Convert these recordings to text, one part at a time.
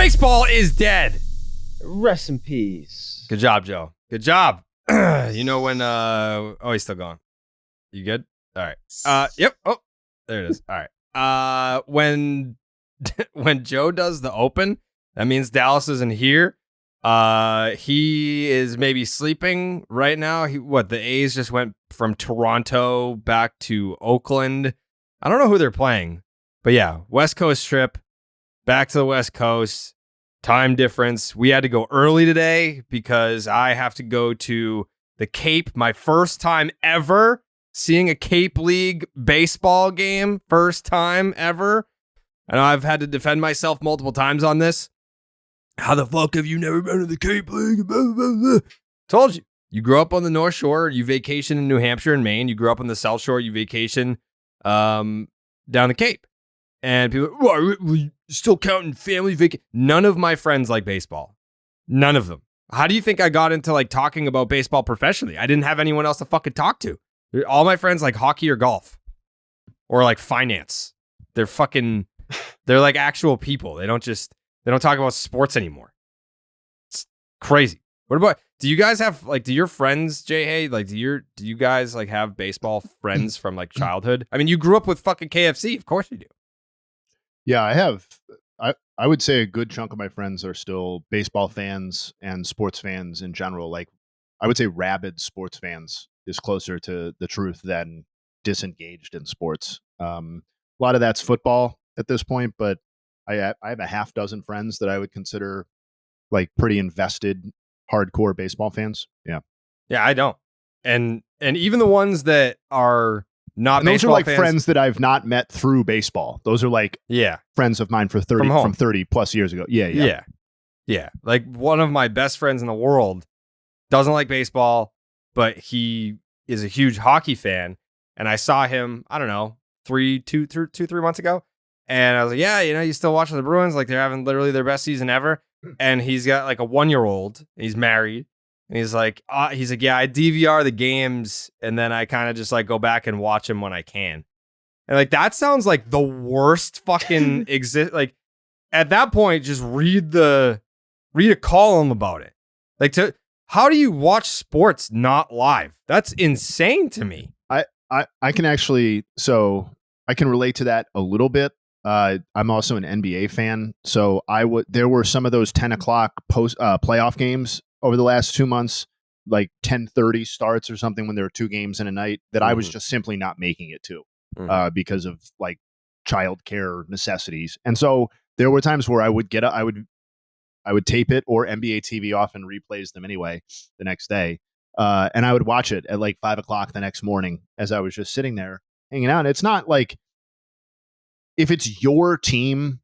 Baseball is dead. Rest in peace. Good job, Joe. Good job. You know when he's still gone. You good? All right. Yep. Oh, there it is. All right. When Joe does the open, that means Dallas isn't here. He is maybe sleeping right now. The A's just went from Toronto back to Oakland. I don't know who they're playing, but yeah, West Coast trip, back to the West Coast, time difference. We had to go early today because I have to go to the Cape. My first time ever seeing a Cape League baseball game. First time ever. I know I've had to defend myself multiple times on this. How the fuck have you never been to the Cape League? Blah, blah, blah. Told you. You grew up on the North Shore. You vacation in New Hampshire and Maine. You grew up on the South Shore. You vacation down the Cape. And people, we still counting family vacation. None of my friends like baseball. None of them. How do you think I got into like talking about baseball professionally? I didn't have anyone else to fucking talk to. All my friends like hockey or golf or like finance. They're like actual people. They don't talk about sports anymore. It's crazy. What about, do you guys have like, do your friends, Jay Hay, like do you guys like have baseball friends from like childhood? I mean, you grew up with fucking KFC. Of course you do. Yeah, I have. I would say a good chunk of my friends are still baseball fans and sports fans in general. Like I would say rabid sports fans is closer to the truth than disengaged in sports. A lot of that's football at this point, but I have a half dozen friends that I would consider like pretty invested, hardcore baseball fans. Yeah. Yeah, I don't. And even the ones that are not and those baseball are like fans, friends that I've not met through baseball. Those are like friends of mine from 30 plus years ago. Yeah. Like one of my best friends in the world doesn't like baseball, but he is a huge hockey fan. And I saw him, I don't know, 3 months ago. And I was like, yeah, you still watching the Bruins? Like they're having literally their best season ever. And he's got like a 1-year-old. He's married. And he's like, yeah, I DVR the games. And then I kind of just like go back and watch them when I can. And like, that sounds like the worst fucking like at that point, just read a column about it. Like how do you watch sports not live? That's insane to me. I can actually, so I can relate to that a little bit. I'm also an NBA fan, so there were some of those 10 o'clock playoff games over the last 2 months, like 10:30 starts or something when there were 2 games in a night that I was just simply not making it to because of like childcare necessities. And so there were times where I would tape it or NBA TV off and replays them anyway the next day. And I would watch it at like 5 o'clock the next morning as I was just sitting there hanging out. And it's not like, if it's your team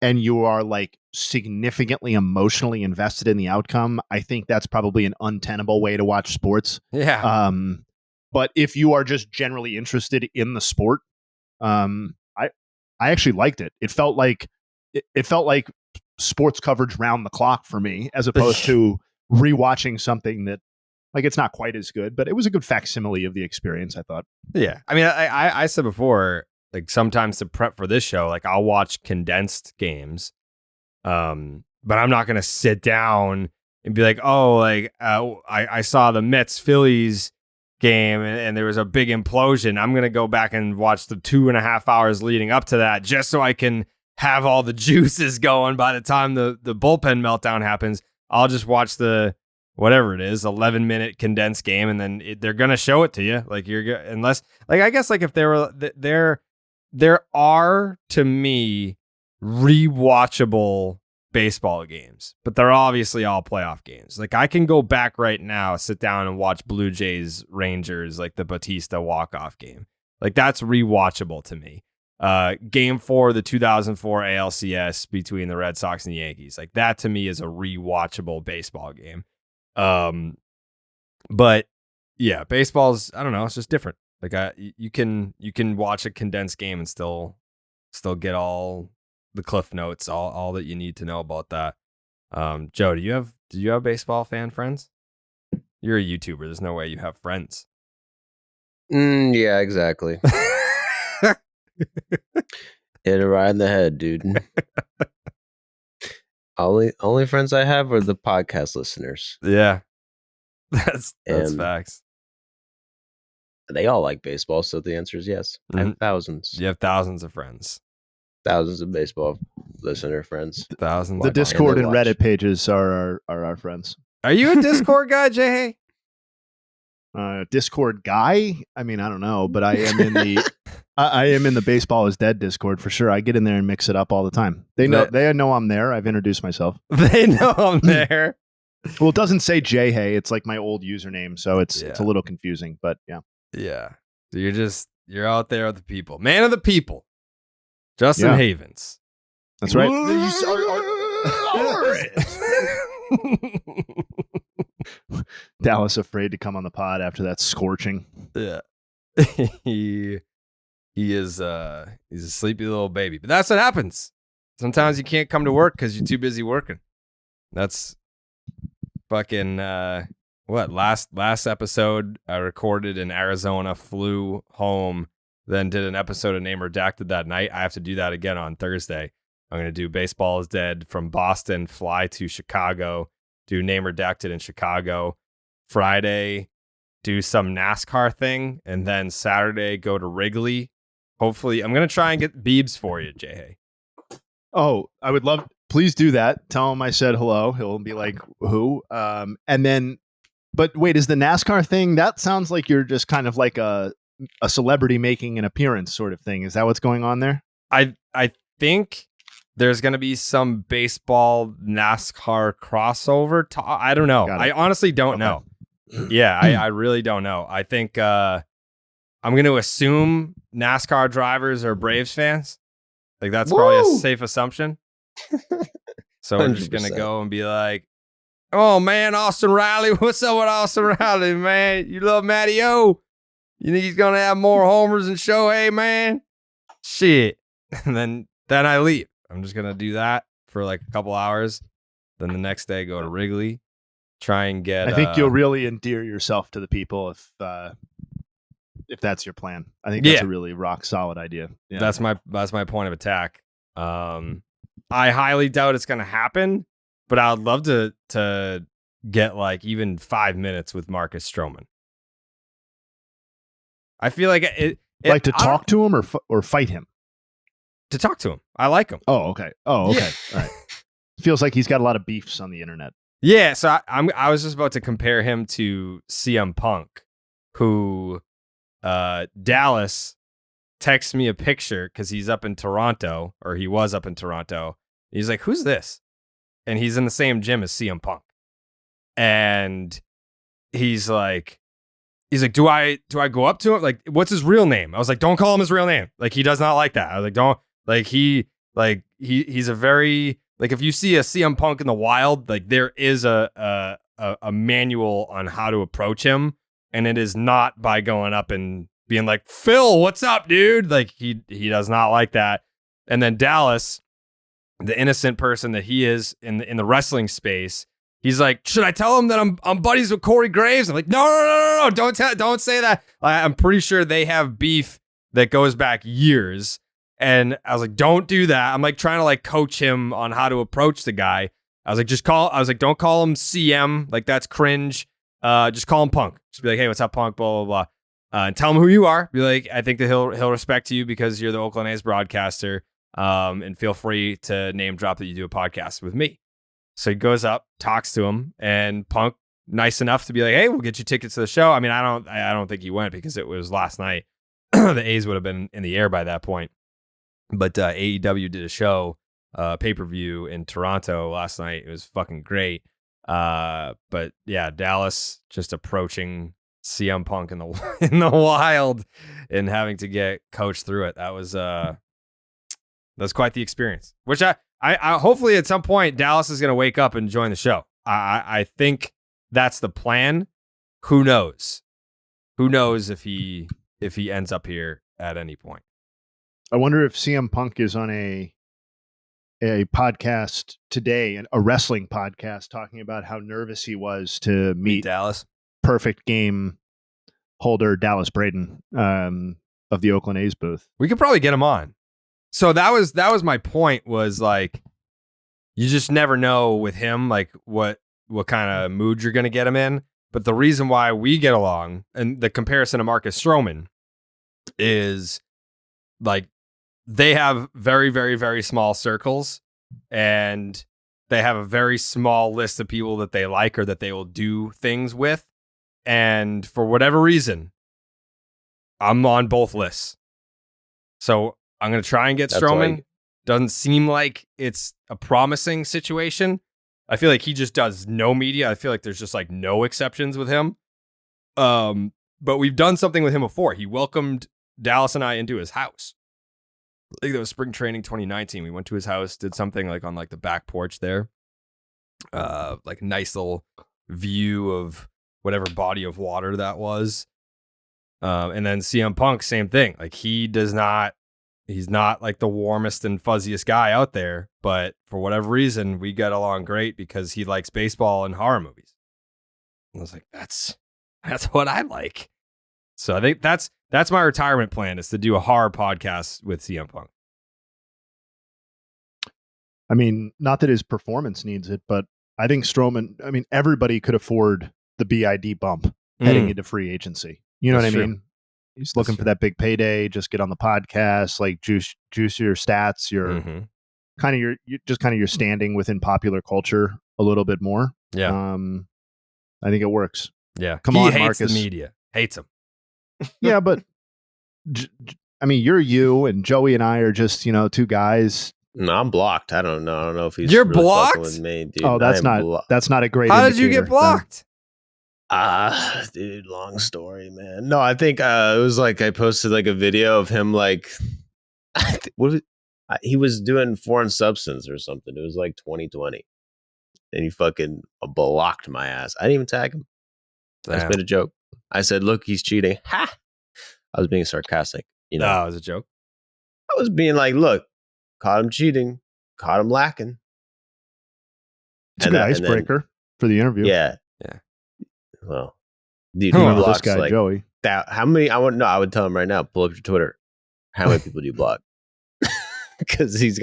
and you are like significantly emotionally invested in the outcome, I think that's probably an untenable way to watch sports. Yeah. But if you are just generally interested in the sport, I actually liked it. It felt like sports coverage round the clock for me, as opposed to rewatching something that like it's not quite as good, but it was a good facsimile of the experience, I thought. Yeah. I mean, I said before, like sometimes to prep for this show, like I'll watch condensed games, but I'm not going to sit down and be like, oh, like I saw the Mets Phillies game and there was a big implosion. I'm going to go back and watch the 2.5 hours leading up to that just so I can have all the juices going by the time the bullpen meltdown happens. I'll just watch the whatever it is, 11-minute condensed game, and then they're going to show it to you. Like unless, like, I guess like if there are, to me, rewatchable baseball games, but they're obviously all playoff games. Like I can go back right now, sit down and watch Blue Jays Rangers, like the Batista walk-off game. Like that's rewatchable to me. Game 4 of the 2004 ALCS between the Red Sox and the Yankees. Like that to me is a rewatchable baseball game. But yeah, baseball's, I don't know, it's just different. Like you can watch a condensed game and still get all the cliff notes, all that you need to know about that. Joe, do you have baseball fan friends? You're a YouTuber. There's no way you have friends. Yeah, exactly. Hit it right in the head, dude. Only friends I have are the podcast listeners. Yeah. That's And facts. they all like baseball, so the answer is yes. I have thousands. You have thousands of friends. Thousands of baseball listener friends. Thousands. The of Discord and watch. Reddit pages are our friends. Are you a Discord guy, Jay? Discord guy? I mean, I don't know, but I am in the I am in the Baseball is Dead Discord for sure. I get in there and mix it up all the time. They know I'm there. I've introduced myself. They know I'm there. Well, it doesn't say Jay Hay. It's like my old username, so it's a little confusing. But yeah, yeah. So you're out there with the people, man of the people, Justin Havens. That's right. Dallas afraid to come on the pod after that scorching. Yeah. He is he's a sleepy little baby. But that's what happens. Sometimes you can't come to work because you're too busy working. That's fucking what? Last episode I recorded in Arizona, flew home, then did an episode of Name Redacted that night. I have to do that again on Thursday. I'm gonna do Baseball is Dead from Boston, fly to Chicago, do Name Redacted in Chicago. Friday, do some NASCAR thing, and then Saturday go to Wrigley. Hopefully, I'm gonna try and get Beebs for you, Jay. Oh, I would love. Please do that. Tell him I said hello. He'll be like, "Who?" And then, but wait, is the NASCAR thing? That sounds like you're just kind of like a celebrity making an appearance sort of thing. Is that what's going on there? I think there's gonna be some baseball NASCAR crossover. I don't know. I honestly don't know. Yeah, I really don't know. I think I'm going to assume NASCAR drivers are Braves fans. Like that's probably a safe assumption. So we're just going to go and be like, "Oh man, Austin Riley, what's up with Austin Riley, man? You love Matty O? You think he's going to have more homers than Shohei, man? Shit." And then I leave. I'm just going to do that for like a couple hours. Then the next day go to Wrigley. Try and get. I think you'll really endear yourself to the people if that's your plan. I think that's a really rock solid idea. Yeah. That's my point of attack. I highly doubt it's going to happen, but I would love to get like even 5 minutes with Marcus Stroman. I feel like it like to talk to him or fight him. To talk to him. I like him. Oh, okay. All right. Feels like he's got a lot of beefs on the internet. Yeah, so I was just about to compare him to CM Punk, who Dallas texts me a picture because he's up in Toronto, or he was up in Toronto. He's like, "Who's this?" And he's in the same gym as CM Punk. And he's like, "Do I go up to him? Like, what's his real name?" I was like, "Don't call him his real name. Like, he does not like that." I was like, "Don't like he's a very." Like if you see a CM Punk in the wild, like there is a manual on how to approach him, and it is not by going up and being like, "Phil, what's up, dude?" Like he does not like that. And then Dallas, the innocent person that he is in the wrestling space, he's like, "Should I tell him that I'm buddies with Corey Graves?" I'm like, "No, don't say that." I'm pretty sure they have beef that goes back years. And I was like, "Don't do that." I'm like trying to like coach him on how to approach the guy. I was like, "Don't call him CM. Like that's cringe. Just call him Punk. Just be like, 'Hey, what's up, Punk?' Blah, blah, blah. And tell him who you are. Be like, I think that he'll respect you because you're the Oakland A's broadcaster. And feel free to name drop that you do a podcast with me." So he goes up, talks to him, and Punk, nice enough to be like, "Hey, we'll get you tickets to the show." I mean, I don't think he went because it was last night. The A's would have been in the air by that point. But AEW did a show, pay-per-view in Toronto last night. It was fucking great. But yeah, Dallas just approaching CM Punk in the wild and having to get coached through it. That's quite the experience. Which I hopefully at some point Dallas is going to wake up and join the show. I think that's the plan. Who knows? Who knows if he ends up here at any point? I wonder if CM Punk is on a podcast today, a wrestling podcast, talking about how nervous he was to meet Dallas perfect game holder Dallas Braden of the Oakland A's booth. We could probably get him on. So that was my point, was like, you just never know with him, like what kind of mood you're going to get him in. But the reason why we get along, and the comparison to Marcus Stroman, is like they have very, very, very small circles, and they have a very small list of people that they like or that they will do things with. And for whatever reason, I'm on both lists. So I'm going to try and get Stroman. Doesn't seem like it's a promising situation. I feel like he just does no media. I feel like there's just like no exceptions with him. But we've done something with him before. He welcomed Dallas and I into his house. I think that was spring training 2019. We went to his house, did something like on like the back porch there. Like a nice little view of whatever body of water that was. And then CM Punk, same thing. Like he's not like the warmest and fuzziest guy out there, but for whatever reason, we get along great because he likes baseball and horror movies. And I was like, that's what I like. So I think that's my retirement plan, is to do a horror podcast with CM Punk. I mean, not that his performance needs it, but I think Stroman, I mean, everybody could afford the BID bump heading into free agency. You know That's what I true. mean? He's looking for that big payday, just get on the podcast, like juice your stats, your kind of your standing within popular culture a little bit more. Yeah. I think it works. Yeah. Come he on, hates Marcus. the media. Hates him. Yeah, but I mean, you're you and Joey and I are just, two guys. No, I'm blocked. I don't know. I don't know if he's You're really blocked? fucking with me, dude. Oh, that's not a great. How did you indicator, get blocked? Dude, long story, man. No, I think it was like I posted like a video of him like he was doing foreign substance or something. It was like 2020, and he fucking blocked my ass. I didn't even tag him. I just made a joke. I said, "Look, he's cheating." Ha! I was being sarcastic. You know, No, it was a joke. I was being like, "Look, caught him cheating, caught him lacking." It's a good icebreaker for the interview. Yeah. Well, dude, Who he this blocks guy, like Joey. how many? I would tell him right now. Pull up your Twitter. How many people do you block? Because he's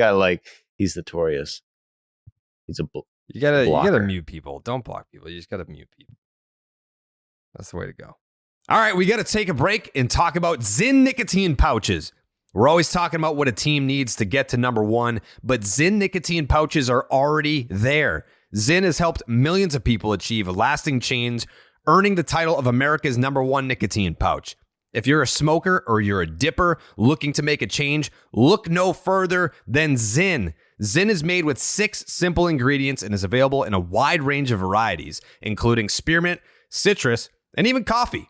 notorious. You gotta mute people. Don't block people. You just gotta mute people. That's the way to go. All right, we gotta take a break and talk about Zyn nicotine pouches. We're always talking about what a team needs to get to number one, but Zyn nicotine pouches are already there. Zyn has helped millions of people achieve lasting change, earning the title of America's #1 nicotine pouch. If you're a smoker or you're a dipper looking to make a change, look no further than Zyn. Zyn is made with 6 simple ingredients and is available in a wide range of varieties, including spearmint, citrus, and even coffee.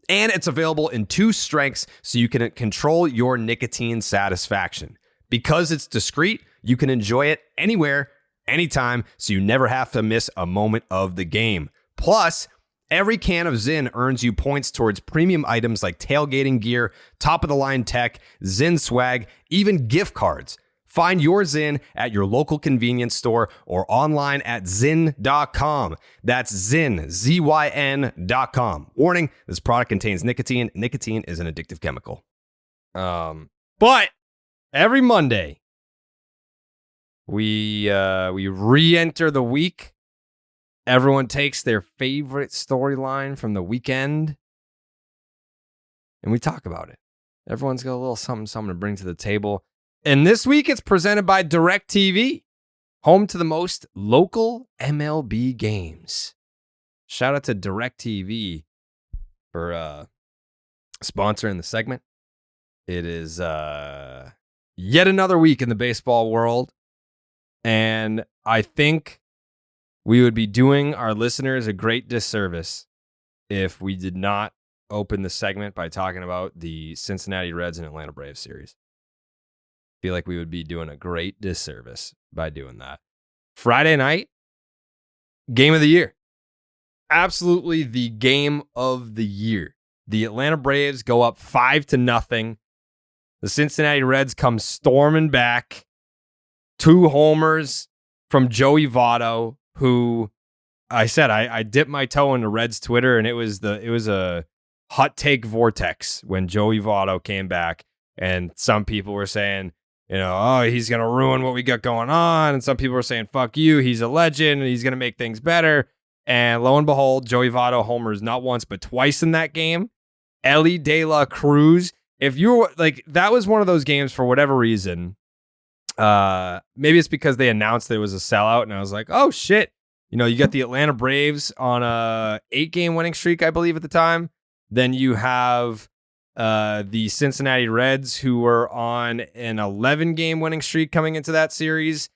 And it's available in 2 strengths so you can control your nicotine satisfaction. Because it's discreet, you can enjoy it anywhere, anytime, so you never have to miss a moment of the game. Plus, every can of Zyn earns you points towards premium items like tailgating gear, top-of-the-line tech, Zyn swag, even gift cards. Find your Zyn at your local convenience store or online at Zyn.com. That's Zyn, ZYN.com. Warning, this product contains nicotine. Nicotine is an addictive chemical. But every Monday, we re-enter the week. Everyone takes their favorite storyline from the weekend, and we talk about it. Everyone's got a little something to bring to the table. And this week, it's presented by DIRECTV, home to the most local MLB games. Shout out to DIRECTV for sponsoring the segment. It is yet another week in the baseball world, and I think we would be doing our listeners a great disservice if we did not open the segment by talking about the Cincinnati Reds and Atlanta Braves series. I feel like we would be doing a great disservice by doing that. Friday night, game of the year. Absolutely the game of the year. The Atlanta Braves go up 5-0. The Cincinnati Reds come storming back. 2 homers from Joey Votto, who I said I dipped my toe into Reds Twitter, and it was a hot take vortex when Joey Votto came back, and some people were saying oh, he's going to ruin what we got going on. And some people are saying, fuck you, he's a legend and he's going to make things better. And lo and behold, Joey Votto homers not once, but twice in that game. Elly De La Cruz. If you were like, that was one of those games for whatever reason. Maybe it's because they announced there was a sellout and I was like, oh shit. You got the Atlanta Braves on a 8-game winning streak, I believe at the time. Then you have the Cincinnati Reds, who were on an 11-game winning streak coming into that series,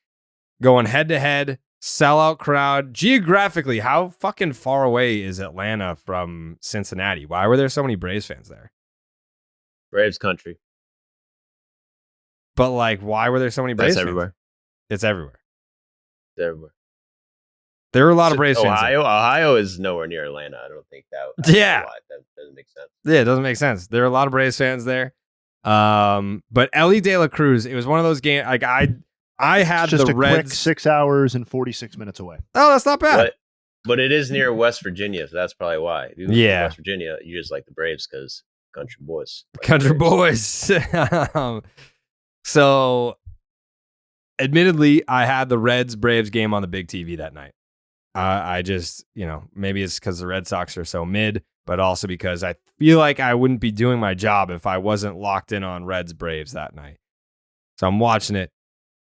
going head-to-head, sellout crowd. Geographically, how fucking far away is Atlanta from Cincinnati? Why were there so many Braves fans there? Braves country. But, like, why were there so many Braves fans? Everywhere. It's everywhere. It's everywhere. There were a lot of Braves fans. Ohio is nowhere near Atlanta. I don't think that. Yeah. That doesn't make sense. Yeah, it doesn't make sense. There are a lot of Braves fans there. But Elly De La Cruz, it was one of those games. Like I had just the a Reds. quick 6 hours and 46 minutes away. Oh, that's not bad. But it is near West Virginia, so that's probably why. If you live in West Virginia, you just like the Braves because country boys. Country boys. So, admittedly, I had the Reds Braves game on the big TV that night. I just, maybe it's because the Red Sox are so mid, but also because I feel like I wouldn't be doing my job if I wasn't locked in on Reds Braves that night. So I'm watching it,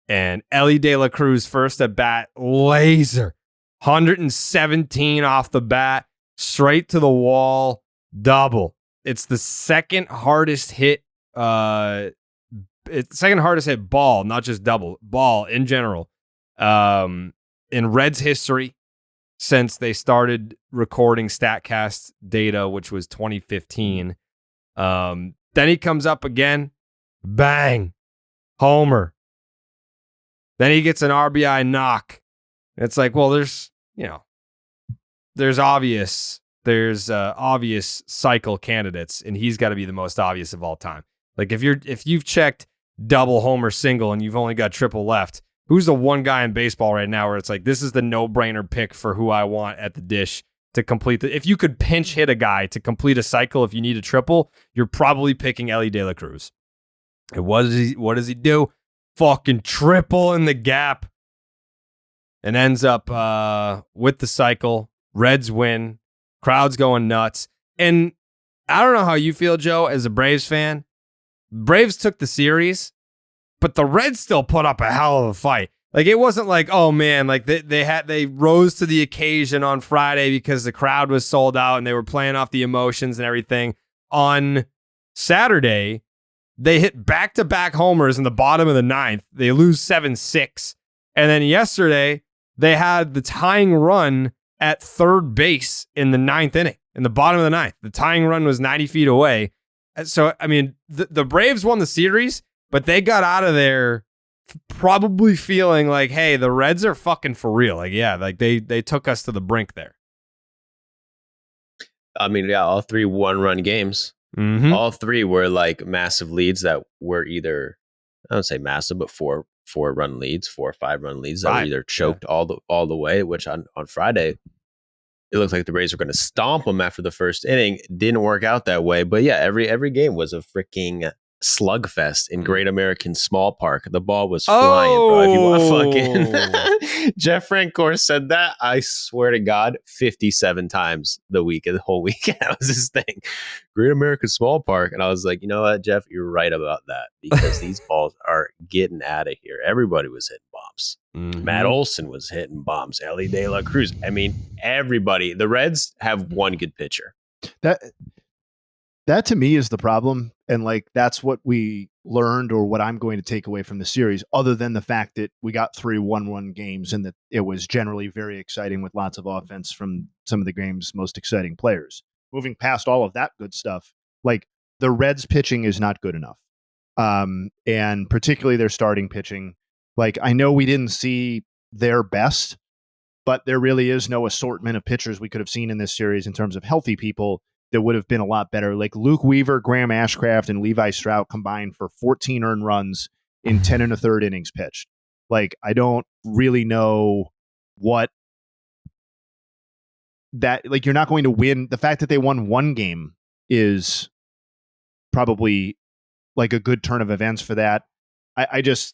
and Elly De La Cruz first at bat, laser, 117 off the bat, straight to the wall, double. It's the second hardest hit. It's the second hardest hit ball, not just double ball in general, in Reds history. Since they started recording StatCast data, which was 2015. Then he comes up again, bang, homer. Then he gets an RBI knock. It's like, well, there's obvious cycle candidates, and he's got to be the most obvious of all time. Like if you've checked double, homer, single, and you've only got triple left, who's the one guy in baseball right now where it's like, this is the no-brainer pick for who I want at the dish to complete if you could pinch hit a guy to complete a cycle, if you need a triple, you're probably picking Elly De La Cruz. And what does he do? Fucking triple in the gap and ends up with the cycle. Reds win. Crowd's going nuts. And I don't know how you feel, Joe, as a Braves fan. Braves took the series, but the Reds still put up a hell of a fight. Like, it wasn't like, oh man, like they rose to the occasion on Friday because the crowd was sold out and they were playing off the emotions and everything. On Saturday, they hit back-to-back homers in the bottom of the ninth. They lose 7-6. And then yesterday, they had the tying run at third base in the ninth inning, in the bottom of the ninth. The tying run was 90 feet away. So, I mean, the Braves won the series, but they got out of there probably feeling like, hey, the Reds are fucking for real. Like, yeah, like they took us to the brink there. I mean, yeah, all 3 one-run games. Mm-hmm. All 3 were like massive leads that were either, I don't say massive, but 4 or 5 run leads that were either choked all the way, which on Friday, it looked like the Braves were going to stomp them after the first inning. Didn't work out that way. But yeah, every game was a freaking slugfest in Great American Small Park. The ball was flying, bro. If you want fucking Jeff Francoeur said that, I swear to God, 57 times the whole weekend. That was his thing. Great American Small Park. And I was like, you know what, Jeff, you're right about that, because these balls are getting out of here. Everybody was hitting bombs. Mm-hmm. Matt Olson was hitting bombs. Elly De La Cruz. I mean, everybody. The Reds have one good pitcher. That to me is the problem. And like, that's what we learned, or what I'm going to take away from the series, other than the fact that we got 3 1-1 games and that it was generally very exciting with lots of offense from some of the game's most exciting players. Moving past all of that good stuff, like, the Reds pitching is not good enough. And particularly their starting pitching. Like, I know we didn't see their best, but there really is no assortment of pitchers we could have seen in this series in terms of healthy people that would have been a lot better. Like Luke Weaver, Graham Ashcraft, and Levi Strout combined for 14 earned runs in 10 1/3 innings pitched. Like, I don't really know what that, like, you're not going to win. The fact that they won 1 game is probably like a good turn of events for that. I just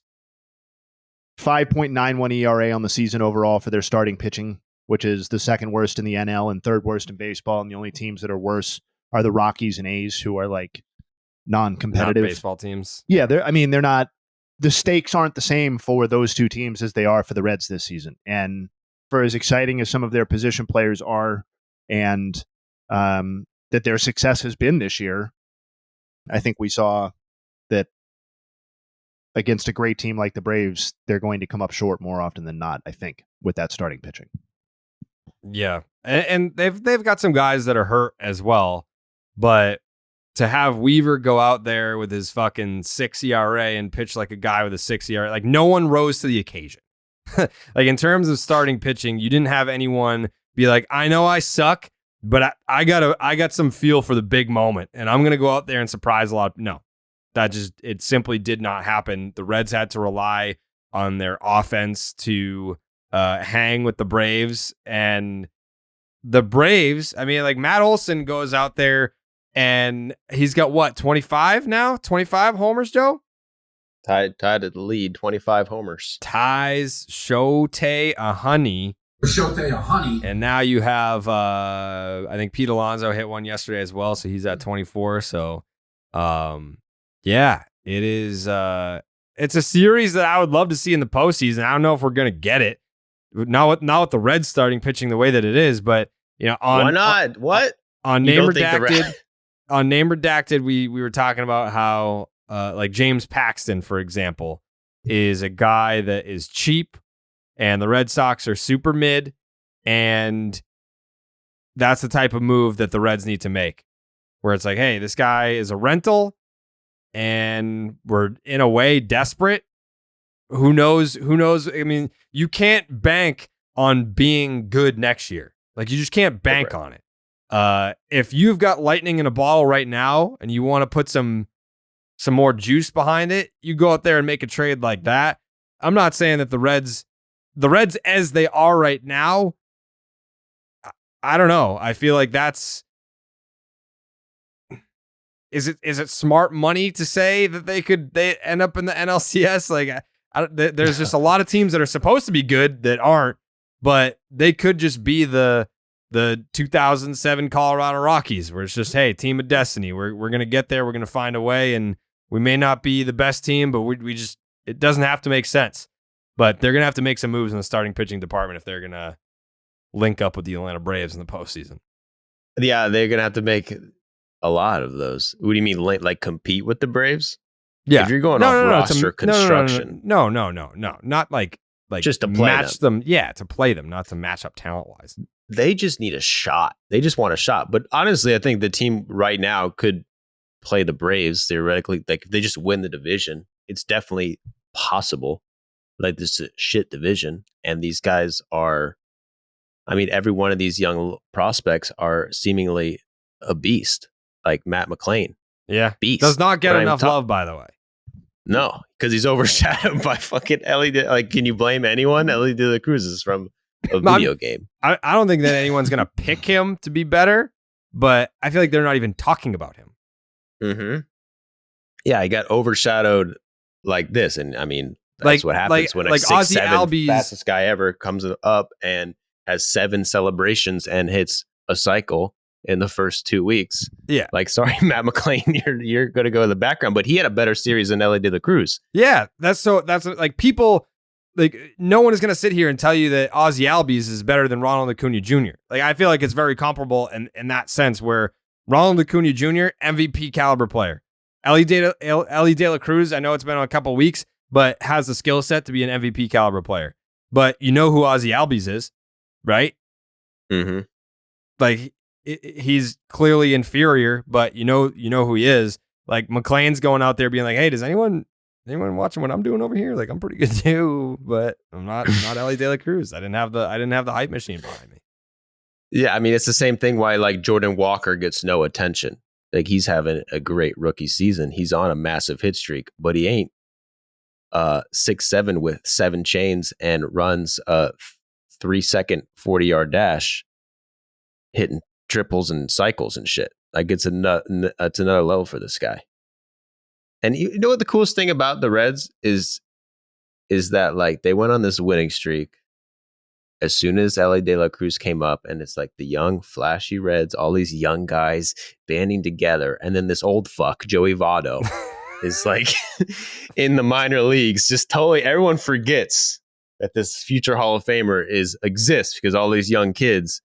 5.91 ERA on the season overall for their starting pitching, which is the second worst in the NL and third worst in baseball. And the only teams that are worse are the Rockies and A's, who are like non-competitive Not baseball teams. Yeah, they're not. The stakes aren't the same for those two teams as they are for the Reds this season. And for as exciting as some of their position players are, and that their success has been this year, I think we saw that against a great team like the Braves, they're going to come up short more often than not, I think, with that starting pitching. Yeah. And they've got some guys that are hurt as well. But to have Weaver go out there with his fucking 6 ERA and pitch like a guy with a 6 ERA, like no one rose to the occasion. Like in terms of starting pitching, you didn't have anyone be like, I know I suck, but I got some feel for the big moment, and I'm gonna go out there and surprise a lot. No, it simply did not happen. The Reds had to rely on their offense to hang with the Braves, and the Braves. I mean, like Matt Olson goes out there and he's got what 25 now, 25 homers, Joe. Tied at the lead, 25 homers. Ties Shohei Ohtani. And now you have, I think Pete Alonso hit one yesterday as well, so he's at 24. So, yeah, it is. It's a series that I would love to see in the postseason. I don't know if we're gonna get it. Not with the Reds starting pitching the way that it is, but you know, why not? What on Name Redacted? On Name Redacted, we were talking about how. Like James Paxton, for example, is a guy that is cheap, and the Red Sox are super mid, and that's the type of move that the Reds need to make, where it's like, hey, this guy is a rental, and we're in a way desperate. Who knows? I mean, you can't bank on being good next year. Like, you just can't bank on it. If you've got lightning in a bottle right now, and you want to put some more juice behind it, you go out there and make a trade like that. I'm not saying that the Reds as they are right now, I don't know. I feel like is it smart money to say that they end up in the NLCS? Like, there's just a lot of teams that are supposed to be good that aren't, but they could just be the 2007 Colorado Rockies, where it's just, hey, team of destiny. We're going to get there. We're going to find a way, and we may not be the best team, but it doesn't have to make sense. But they're going to have to make some moves in the starting pitching department if they're going to link up with the Atlanta Braves in the postseason. Yeah, they're going to have to make a lot of those. What do you mean, like compete with the Braves? Yeah. If you're going off roster construction. No. Not like just to play match them. Yeah, to play them, not to match up talent-wise. They just need a shot. They just want a shot. But honestly, I think the team right now could play the Braves theoretically. Like, if they just win the division, it's definitely possible. Like, this is a shit division, and these guys are, I mean, every one of these young prospects are seemingly a beast. Like Matt McClain. Yeah. Beast. Does not get enough love, by the way. No, because he's overshadowed by fucking Elly. Like, can you blame anyone? Elly De La Cruz is from a video game. I don't think that anyone's going to pick him to be better, but I feel like they're not even talking about him. Mm-hmm. Yeah, he got overshadowed like this, and I mean, that's what happens when a 6'7" fastest guy ever comes up and has 7 celebrations and hits a cycle in the first 2 weeks. Yeah, like, sorry, Matt McClain, you're going to go in the background, but he had a better series than Elly De La Cruz. Yeah, that's like people. Like, no one is going to sit here and tell you that Ozzie Albies is better than Ronald Acuna Jr. Like, I feel like it's very comparable in that sense, where Ronald Acuna Jr., MVP caliber player. Elly De La Cruz, I know it's been a couple weeks, but has the skill set to be an MVP caliber player. But you know who Ozzie Albies is, right? Mm-hmm. Like, he's clearly inferior, but you know who he is. Like, McClain's going out there being like, hey, does anyone watching what I'm doing over here? Like, I'm pretty good too, but I'm not Elly De La Cruz. I didn't have the hype machine behind me. Yeah, I mean, it's the same thing why, like, Jordan Walker gets no attention. Like, he's having a great rookie season. He's on a massive hit streak, but he ain't 6'7" with 7 chains and runs a 3-second 40-yard dash, hitting triples and cycles and shit. Like, it's another level for this guy. And you know what the coolest thing about the Reds is that like they went on this winning streak as soon as Elly De La Cruz came up, and it's like the young, flashy Reds, all these young guys banding together, and then this old fuck, Joey Votto, is like in the minor leagues. Just totally, everyone forgets that this future Hall of Famer exists because all these young kids.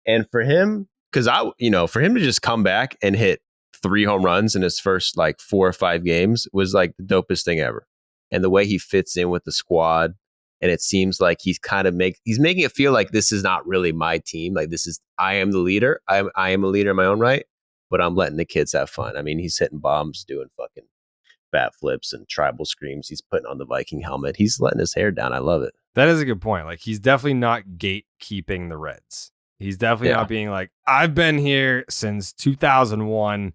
And for him, for him to just come back and hit 3 home runs in his first like 4 or 5 games was like the dopest thing ever. And the way he fits in with the squad. And it seems like he's making it feel like this is not really my team. Like I am the leader. I am a leader in my own right, but I'm letting the kids have fun. I mean, he's hitting bombs, doing fucking bat flips and tribal screams. He's putting on the Viking helmet. He's letting his hair down. I love it. That is a good point. Like, he's definitely not gatekeeping the Reds. He's definitely not being like, I've been here since 2001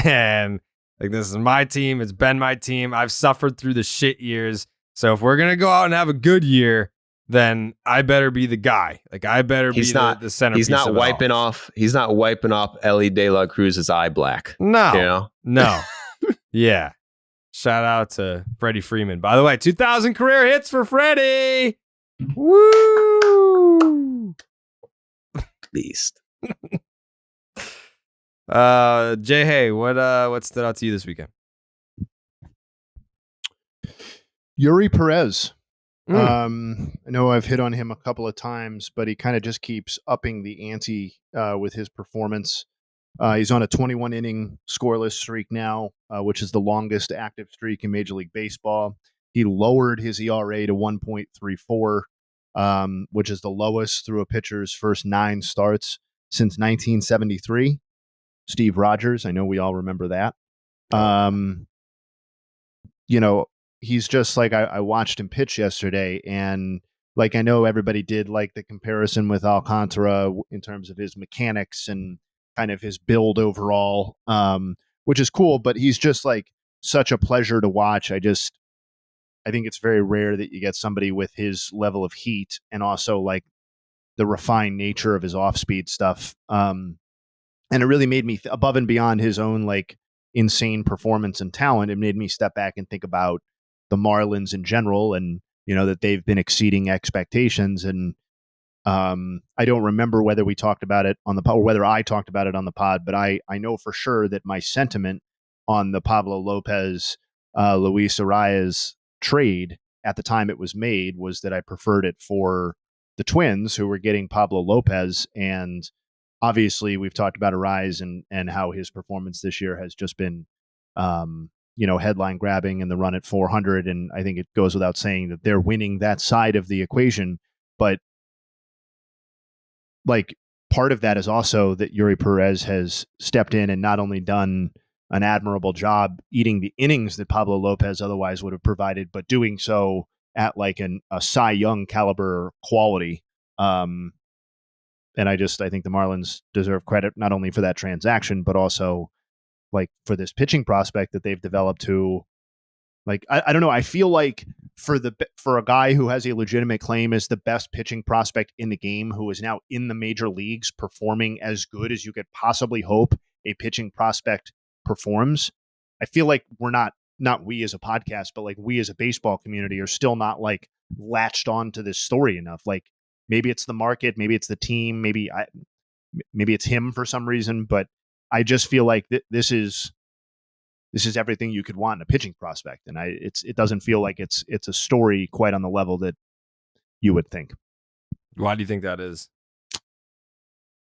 and like, this is my team. It's been my team. I've suffered through the shit years. So if we're going to go out and have a good year, then I better be the guy. Like, I better be the centerpiece. He's not wiping off Elly De La Cruz's eye black. No. You know? No. Yeah. Shout out to Freddie Freeman. By the way, 2,000 career hits for Freddie. Woo! Beast. Jay, hey, what stood out to you this weekend? Yuri Perez. I know I've hit on him a couple of times, but he kind of just keeps upping the ante with his performance. He's on a 21-inning scoreless streak now, which is the longest active streak in Major League Baseball. He lowered his ERA to 1.34, which is the lowest through a pitcher's first 9 starts since 1973. Steve Rogers, I know we all remember that. He's just like, I watched him pitch yesterday, and like, I know everybody did like the comparison with Alcantara in terms of his mechanics and kind of his build overall, which is cool, but he's just like such a pleasure to watch. I think it's very rare that you get somebody with his level of heat and also like the refined nature of his off-speed stuff. And it really made me, above and beyond his own like insane performance and talent, it made me step back and think about the Marlins in general, and that they've been exceeding expectations. And I don't remember whether we talked about it on the pod or whether I talked about it on the pod, but I know for sure that my sentiment on the Pablo Lopez, Luis Arias trade at the time it was made was that I preferred it for the Twins, who were getting Pablo Lopez. And obviously we've talked about Arias and how his performance this year has just been, headline grabbing in the run at 400. And I think it goes without saying that they're winning that side of the equation. But like, part of that is also that Yuri Perez has stepped in and not only done an admirable job eating the innings that Pablo Lopez otherwise would have provided, but doing so at like a Cy Young caliber quality. And I think the Marlins deserve credit not only for that transaction, but also like for this pitching prospect that they've developed who, like, I don't know. I feel like for a guy who has a legitimate claim as the best pitching prospect in the game, who is now in the major leagues performing as good as you could possibly hope a pitching prospect performs, I feel like we're not we as a podcast, but like we as a baseball community are still not like latched on to this story enough. Like, maybe it's the market, maybe it's the team, maybe it's him for some reason, but I just feel like this is everything you could want in a pitching prospect, and it doesn't feel like it's a story quite on the level that you would think. Why do you think that is?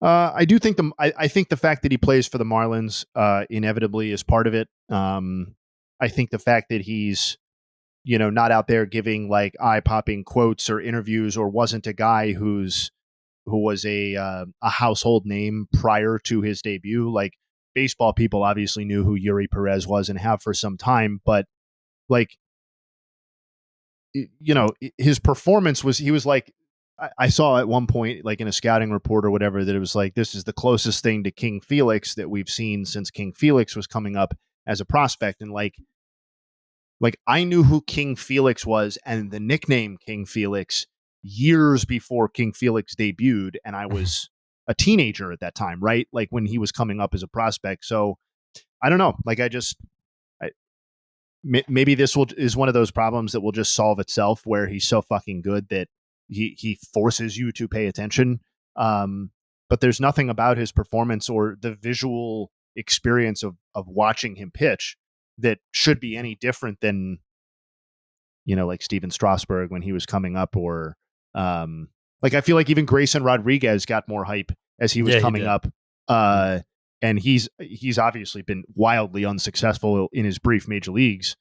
I do think I think the fact that he plays for the Marlins inevitably is part of it. I think the fact that he's not out there giving like eye-popping quotes or interviews, or wasn't a guy who was a household name prior to his debut. Like, baseball people obviously knew who Yuri Perez was and have for some time, but like, his performance he was like, I saw at one point, like in a scouting report or whatever, that it was like, this is the closest thing to King Felix that we've seen since King Felix was coming up as a prospect. And like I knew who King Felix was and the nickname King Felix years before King Felix debuted, and I was a teenager at that time, right? Like when he was coming up as a prospect. So I don't know. Like maybe this is one of those problems that will just solve itself, where he's so fucking good that he forces you to pay attention. But there's nothing about his performance or the visual experience of watching him pitch that should be any different than, like Steven Strasburg when he was coming up, or I feel like even Grayson Rodriguez got more hype as he was coming up. And he's obviously been wildly unsuccessful in his brief major leagues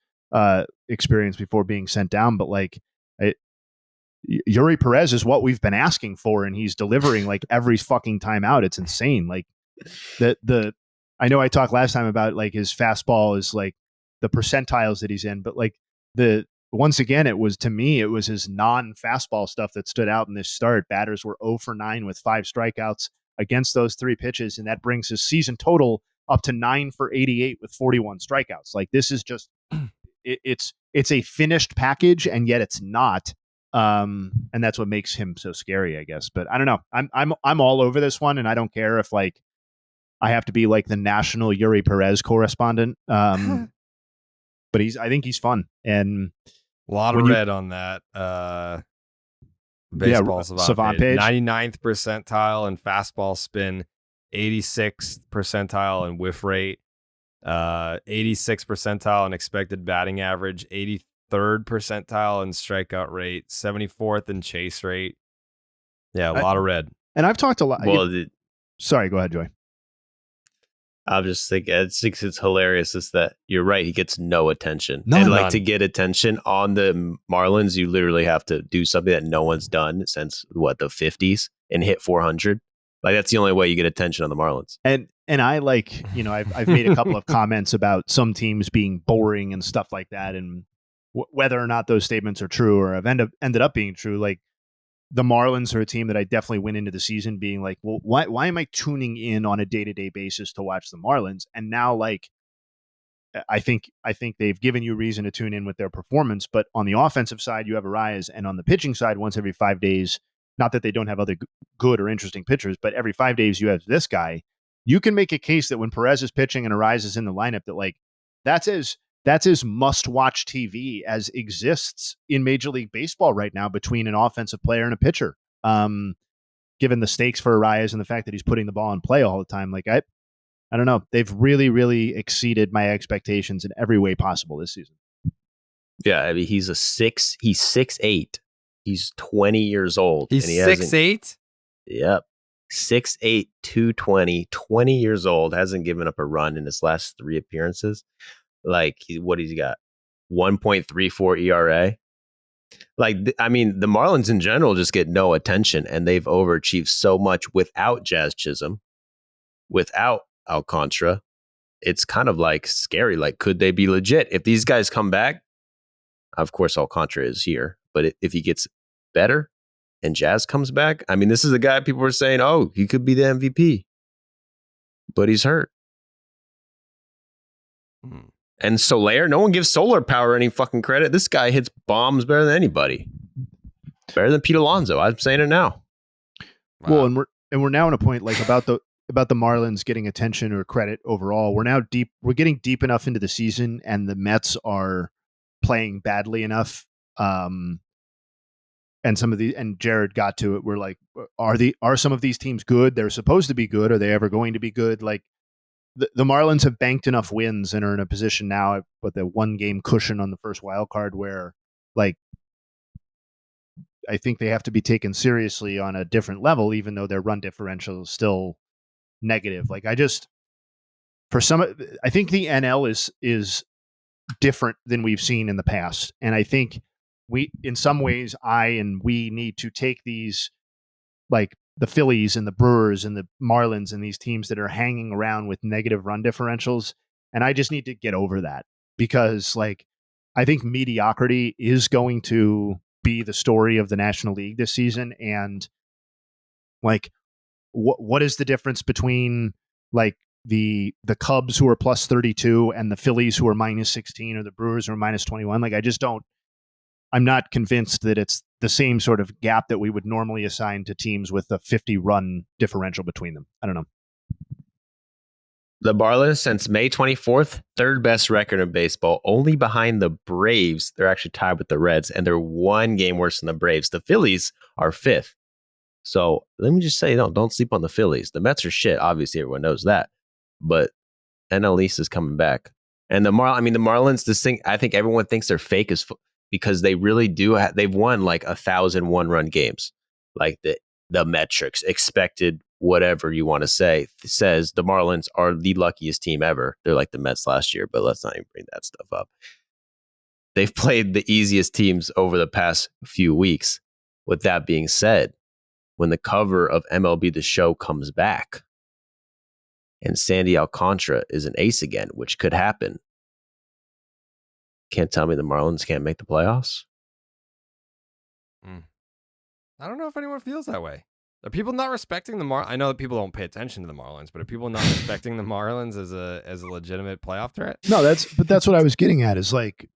experience before being sent down. But Yuri Perez is what we've been asking for, and he's delivering every fucking time out. It's insane. I know I talked last time about his fastball is the percentiles that he's in, but once again, it was his non-fastball stuff that stood out in this start. Batters were 0 for 9 with 5 strikeouts against those 3 pitches, and that brings his season total up to 9 for 88 with 41 strikeouts. This is just it's a finished package, and yet it's not. And that's what makes him so scary, I guess. But I don't know. I'm all over this one, and I don't care if I have to be the national Yuri Perez correspondent. But I think he's fun, and a lot of red on that baseball savant page. 99th percentile in fastball spin, 86th percentile in whiff rate, 86th percentile in expected batting average, 83rd percentile in strikeout rate, 74th in chase rate. Yeah, a lot of red. And I've talked a lot. Well, sorry, go ahead, Joey. I'm just thinking, it's hilarious is that you're right. He gets no attention. None. To get attention on the Marlins, you literally have to do something that no one's done since the 50s and hit 400. That's the only way you get attention on the Marlins. And I I've made a couple of comments about some teams being boring and stuff like that, and whether or not those statements are true or have ended up being true. The Marlins are a team that I definitely went into the season being well, why am I tuning in on a day-to-day basis to watch the Marlins? And now, I think they've given you reason to tune in with their performance. But on the offensive side, you have Arias, and on the pitching side, once every 5 days, not that they don't have other good or interesting pitchers, but every 5 days you have this guy. You can make a case that when Perez is pitching and Arias is in the lineup, that that's as must-watch TV as exists in Major League Baseball right now between an offensive player and a pitcher. Given the stakes for Arias and the fact that he's putting the ball in play all the time, I don't know. They've really, really exceeded my expectations in every way possible this season. Yeah, I mean, he's 6'8". He's 20 years old. He's 6'8"? Yep. 6'8", 220, 20 years old, hasn't given up a run in his last 3 appearances. What he's got? 1.34 ERA. I mean, the Marlins in general just get no attention, and they've overachieved so much without Jazz Chisholm, without Alcantara. It's kind of scary. Could they be legit? If these guys come back, of course, Alcantara is here, but if he gets better and Jazz comes back, I mean, this is a guy people were saying, oh, he could be the MVP, but he's hurt. And Soler, no one gives Solar Power any fucking credit. This guy hits bombs better than anybody. Better than Pete Alonso. I'm saying it now. Wow. Well, and we're now in a point about the Marlins getting attention or credit overall. We're now deep. We're getting deep enough into the season, and the Mets are playing badly enough. And Jared got to it. We're are some of these teams good? They're supposed to be good. Are they ever going to be good? The Marlins have banked enough wins and are in a position now with a 1-game cushion on the first wild card where, I think they have to be taken seriously on a different level, even though their run differential is still negative. I think the NL is different than we've seen in the past. And I think in some ways, we need to take these, the Phillies and the Brewers and the Marlins and these teams that are hanging around with negative run differentials. And I just need to get over that because I think mediocrity is going to be the story of the National League this season. And what is the difference between the Cubs who are plus 32 and the Phillies who are minus 16 or the Brewers who are minus 21? I'm not convinced that it's the same sort of gap that we would normally assign to teams with a 50-run differential between them. I don't know. The Marlins, since May 24th, third best record in baseball, only behind the Braves. They're actually tied with the Reds, and they're one game worse than the Braves. The Phillies are fifth. So let me just say, don't sleep on the Phillies. The Mets are shit. Obviously, everyone knows that. But NL East is coming back. And the Marlins, this thing, I think everyone thinks they're fake because they really do. They've won like 1,000 one-run games. Like the metrics, expected, whatever you want to say, says the Marlins are the luckiest team ever. They're like the Mets last year, but let's not even bring that stuff up. They've played the easiest teams over the past few weeks. With that being said, when the cover of MLB The Show comes back and Sandy Alcantara is an ace again, which could happen, can't tell me the Marlins can't make the playoffs. I don't know if anyone feels that way. Are people not respecting the Marlins? I know that people don't pay attention to the Marlins, but are people not respecting the Marlins as a legitimate playoff threat? No, that's what I was getting at. Is like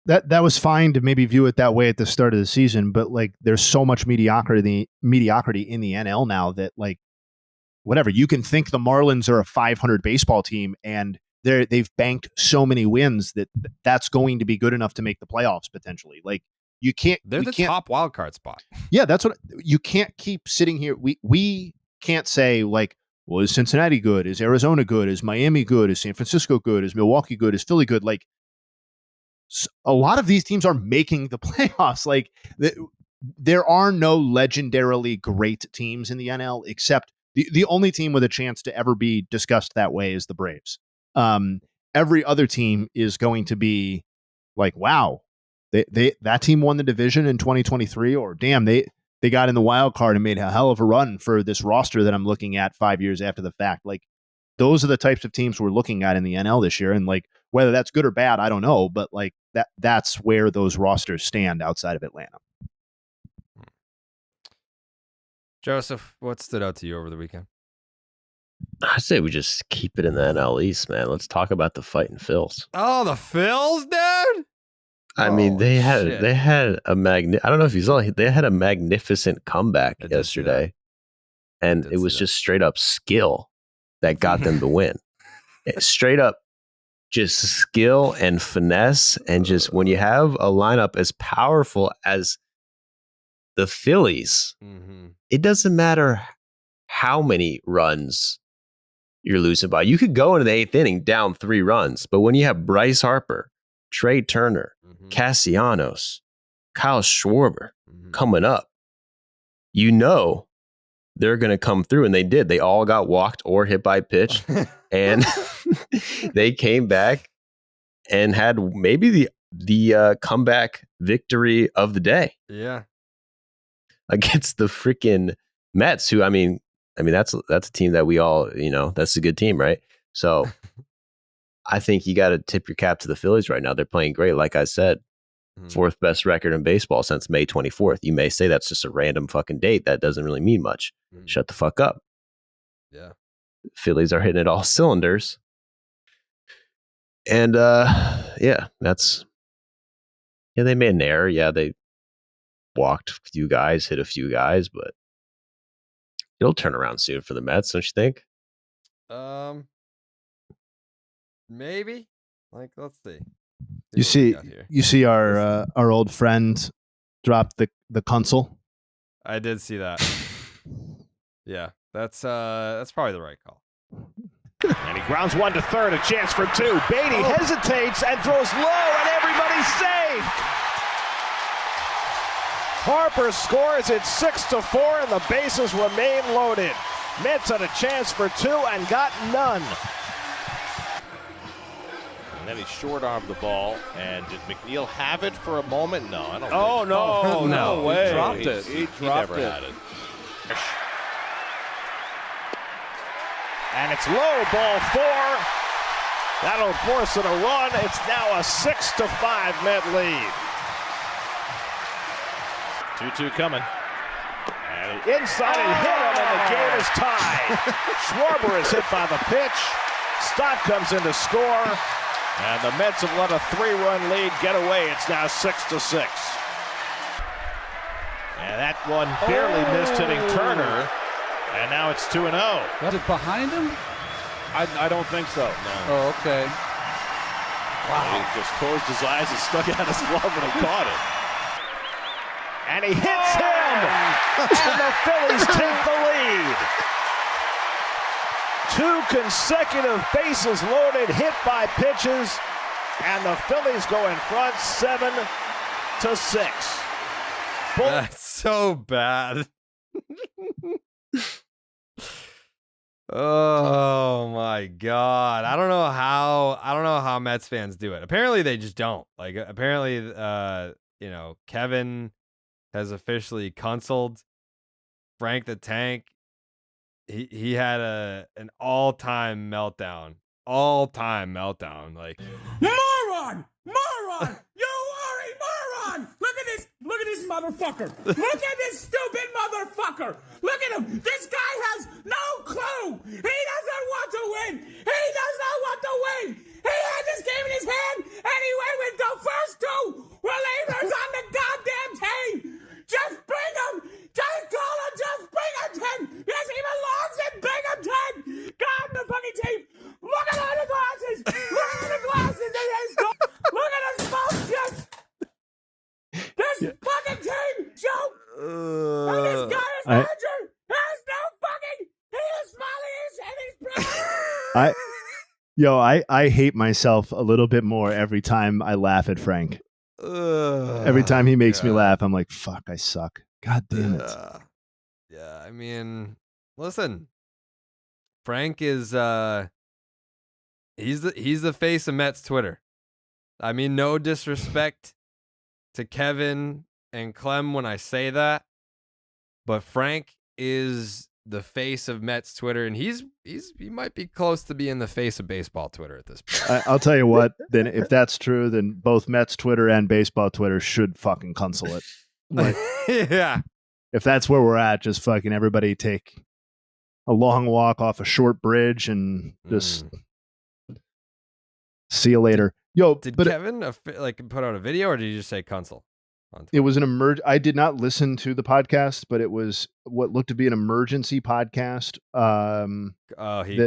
that was fine to maybe view it that way at the start of the season, but like there's so much mediocrity in the NL now that like whatever, you can think the Marlins are a 500 baseball team and they've banked so many wins that's going to be good enough to make the playoffs potentially. Like you can't. They're the top wild card spot. Yeah, that's what you can't keep sitting here. We can't say like, well, is Cincinnati good? Is Arizona good? Is Miami good? Is San Francisco good? Is Milwaukee good? Is Philly good? Like a lot of these teams are making the playoffs. Like there are no legendarily great teams in the NL except the only team with a chance to ever be discussed that way is the Braves. Every other team is going to be like, wow, that team won the division in 2023, or damn, they got in the wild card and made a hell of a run for this roster that I'm looking at 5 years after the fact. Like those are the types of teams we're looking at in the NL this year. And like whether that's good or bad, I don't know, but like that's where those rosters stand outside of Atlanta. Joseph, what stood out to you over the weekend? I say we just keep it in the NL East, man. Let's talk about the fighting Phils. Oh, the Phils, dude! I mean, they had a I don't know if you saw, they had a magnificent comeback yesterday, and it was just straight up skill that got them the win. Straight up, just skill and finesse, and just when you have a lineup as powerful as the Phillies, it doesn't matter how many runs you're losing by. You could go into the eighth inning down 3 runs, but when you have Bryce Harper, Trey Turner, Castellanos, Kyle Schwarber coming up, you know they're going to come through, and they did. They all got walked or hit by pitch, and they came back and had maybe the comeback victory of the day. Yeah, against the freaking Mets, who I mean that's a team that we all, that's a good team, right? So I think you got to tip your cap to the Phillies right now. They're playing great. Like I said, 4th best record in baseball since May 24th. You may say that's just a random fucking date. That doesn't really mean much. Shut the fuck up. Yeah. Phillies are hitting it all cylinders. And they made an error. Yeah, they walked a few guys, hit a few guys, but it'll turn around soon for the Mets, don't you think? Maybe. Like, let's see. You see our old friend drop the console. I did see that. Yeah, that's probably the right call. And he grounds one to third, a chance for 2. Beatty hesitates and throws low, and everybody's safe. Harper scores it 6-4, and the bases remain loaded. Mets had a chance for 2 and got none. And then he short-armed the ball. And did McNeil have it for a moment? No, I don't think. Oh, no way. He dropped it. He never had it. And it's low, ball 4. That'll force it a run. It's now a 6-5 Met lead. 2-2 coming. And inside and hit him, and the game is tied. Schwarber is hit by the pitch. Stott comes in to score. And the Mets have let a 3-run lead get away. It's now 6-6. And that one barely missed, hitting Turner. And now it's 2-0. Was it behind him? I don't think so. No. Oh, okay. Wow. He just closed his eyes and stuck out his glove and he caught it. And he hits him! And the Phillies take the lead. 2 consecutive bases loaded, hit by pitches, and the Phillies go in front 7-6. That's so bad. Oh my God. I don't know how Mets fans do it. Apparently they just don't. Like apparently Kevin has officially consoled Frank the Tank. He had an all-time meltdown. Like Moron! You are a moron! Look at this motherfucker! Look at this stupid motherfucker! Look at him! This guy has no clue! He doesn't want to win! He does not want to win! He had this game in his hand, and he went with the first 2 relievers on the goddamn team! Just bring him! Just call him! Just bring him 10! Yes, he belongs in bring him 10! God, the fucking team! Look at all the glasses! Look at the glasses in his door! Look at the smoke jets! This fucking team joke! And this guy is manager! Has no fucking... He is smiling and he's I hate myself a little bit more every time I laugh at Frank. Every time he makes me laugh, I'm like, fuck, I suck. God damn it. Yeah, I mean, listen. Frank is he's the face of Mets Twitter. I mean, no disrespect to Kevin and Clem when I say that, but Frank is the face of Mets Twitter, and he might be close to being the face of baseball Twitter at this point. I'll tell you what, then if that's true, then both Mets Twitter and baseball Twitter should fucking console it. Like, yeah. If that's where we're at, just fucking everybody take a long walk off a short bridge and just see you later. Did Kevin put out a video, or did you just say console? It was an I did not listen to the podcast, but it was what looked to be an emergency podcast.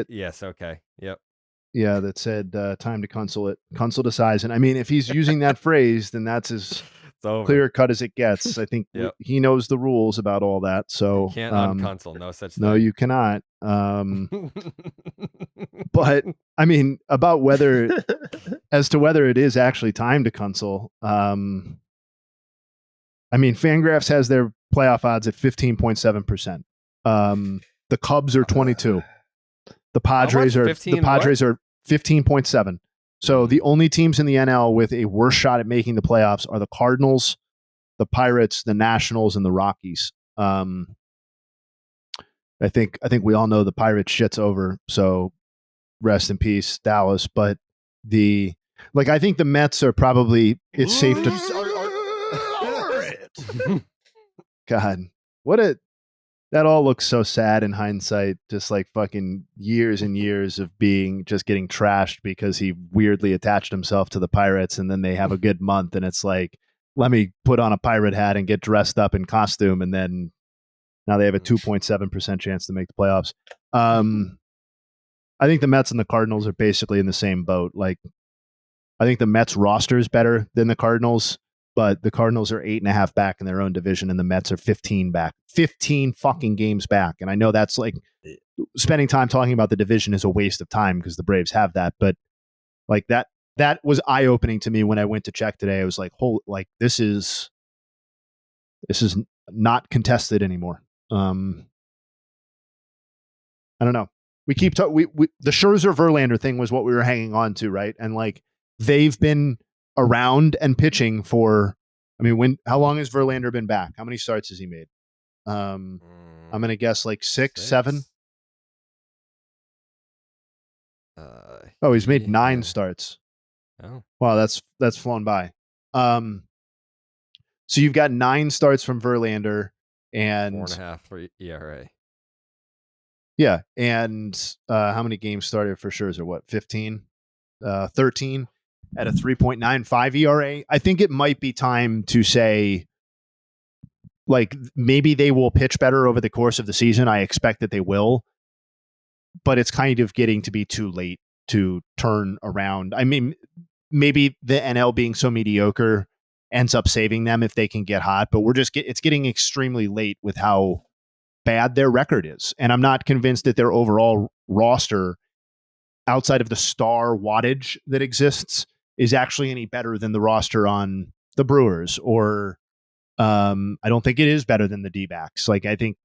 Yes, okay. Yep. Yeah, that said time to console to size. And I mean, if he's using that phrase, then that's as clear cut as it gets. I think he knows the rules about all that. So you can't unconsole, no such thing. No, you cannot. But I mean, about whether it is actually time to console. I mean, Fangraphs has their playoff odds at 15.7%. The Cubs are 22. The Padres are 15.7. So the only teams in the NL with a worse shot at making the playoffs are the Cardinals, the Pirates, the Nationals, and the Rockies. I think we all know the Pirates shit's over. So rest in peace, Dallas. But I think the Mets are probably. It's safe to. God, that all looks so sad in hindsight. Just like fucking years and years of just getting trashed because he weirdly attached himself to the Pirates, and then they have a good month, and it's like, let me put on a pirate hat and get dressed up in costume, and then now they have a 2.7% chance to make the playoffs. I think the Mets and the Cardinals are basically in the same boat. Like, I think the Mets roster is better than the Cardinals. But the Cardinals are 8.5 back in their own division, and the Mets are 15 back. 15 fucking games back. And I know that's like spending time talking about the division is a waste of time because the Braves have that. But like that was eye-opening to me when I went to check today. I was like, this is not contested anymore. I don't know. We keep talking. The Scherzer Verlander thing was what we were hanging on to, right? And like they've been around and pitching for, I mean, how long has Verlander been back? How many starts has he made? I'm going to guess like 6, 7. He's made 9 starts. Oh, wow, that's flown by. So you've got 9 starts from Verlander and 4.5 for ERA. Yeah, and how many games started for Scherzer? What, 15, 13? At a 3.95 ERA, I think it might be time to say, like, maybe they will pitch better over the course of the season. I expect that they will. but it's kind of getting to be too late to turn around. I mean, maybe the NL being so mediocre ends up saving them if they can get hot, but it's getting extremely late with how bad their record is. And I'm not convinced that their overall roster, outside of the star wattage that exists, is actually any better than the roster on the Brewers, or I don't think it is better than the D-backs. Like, I think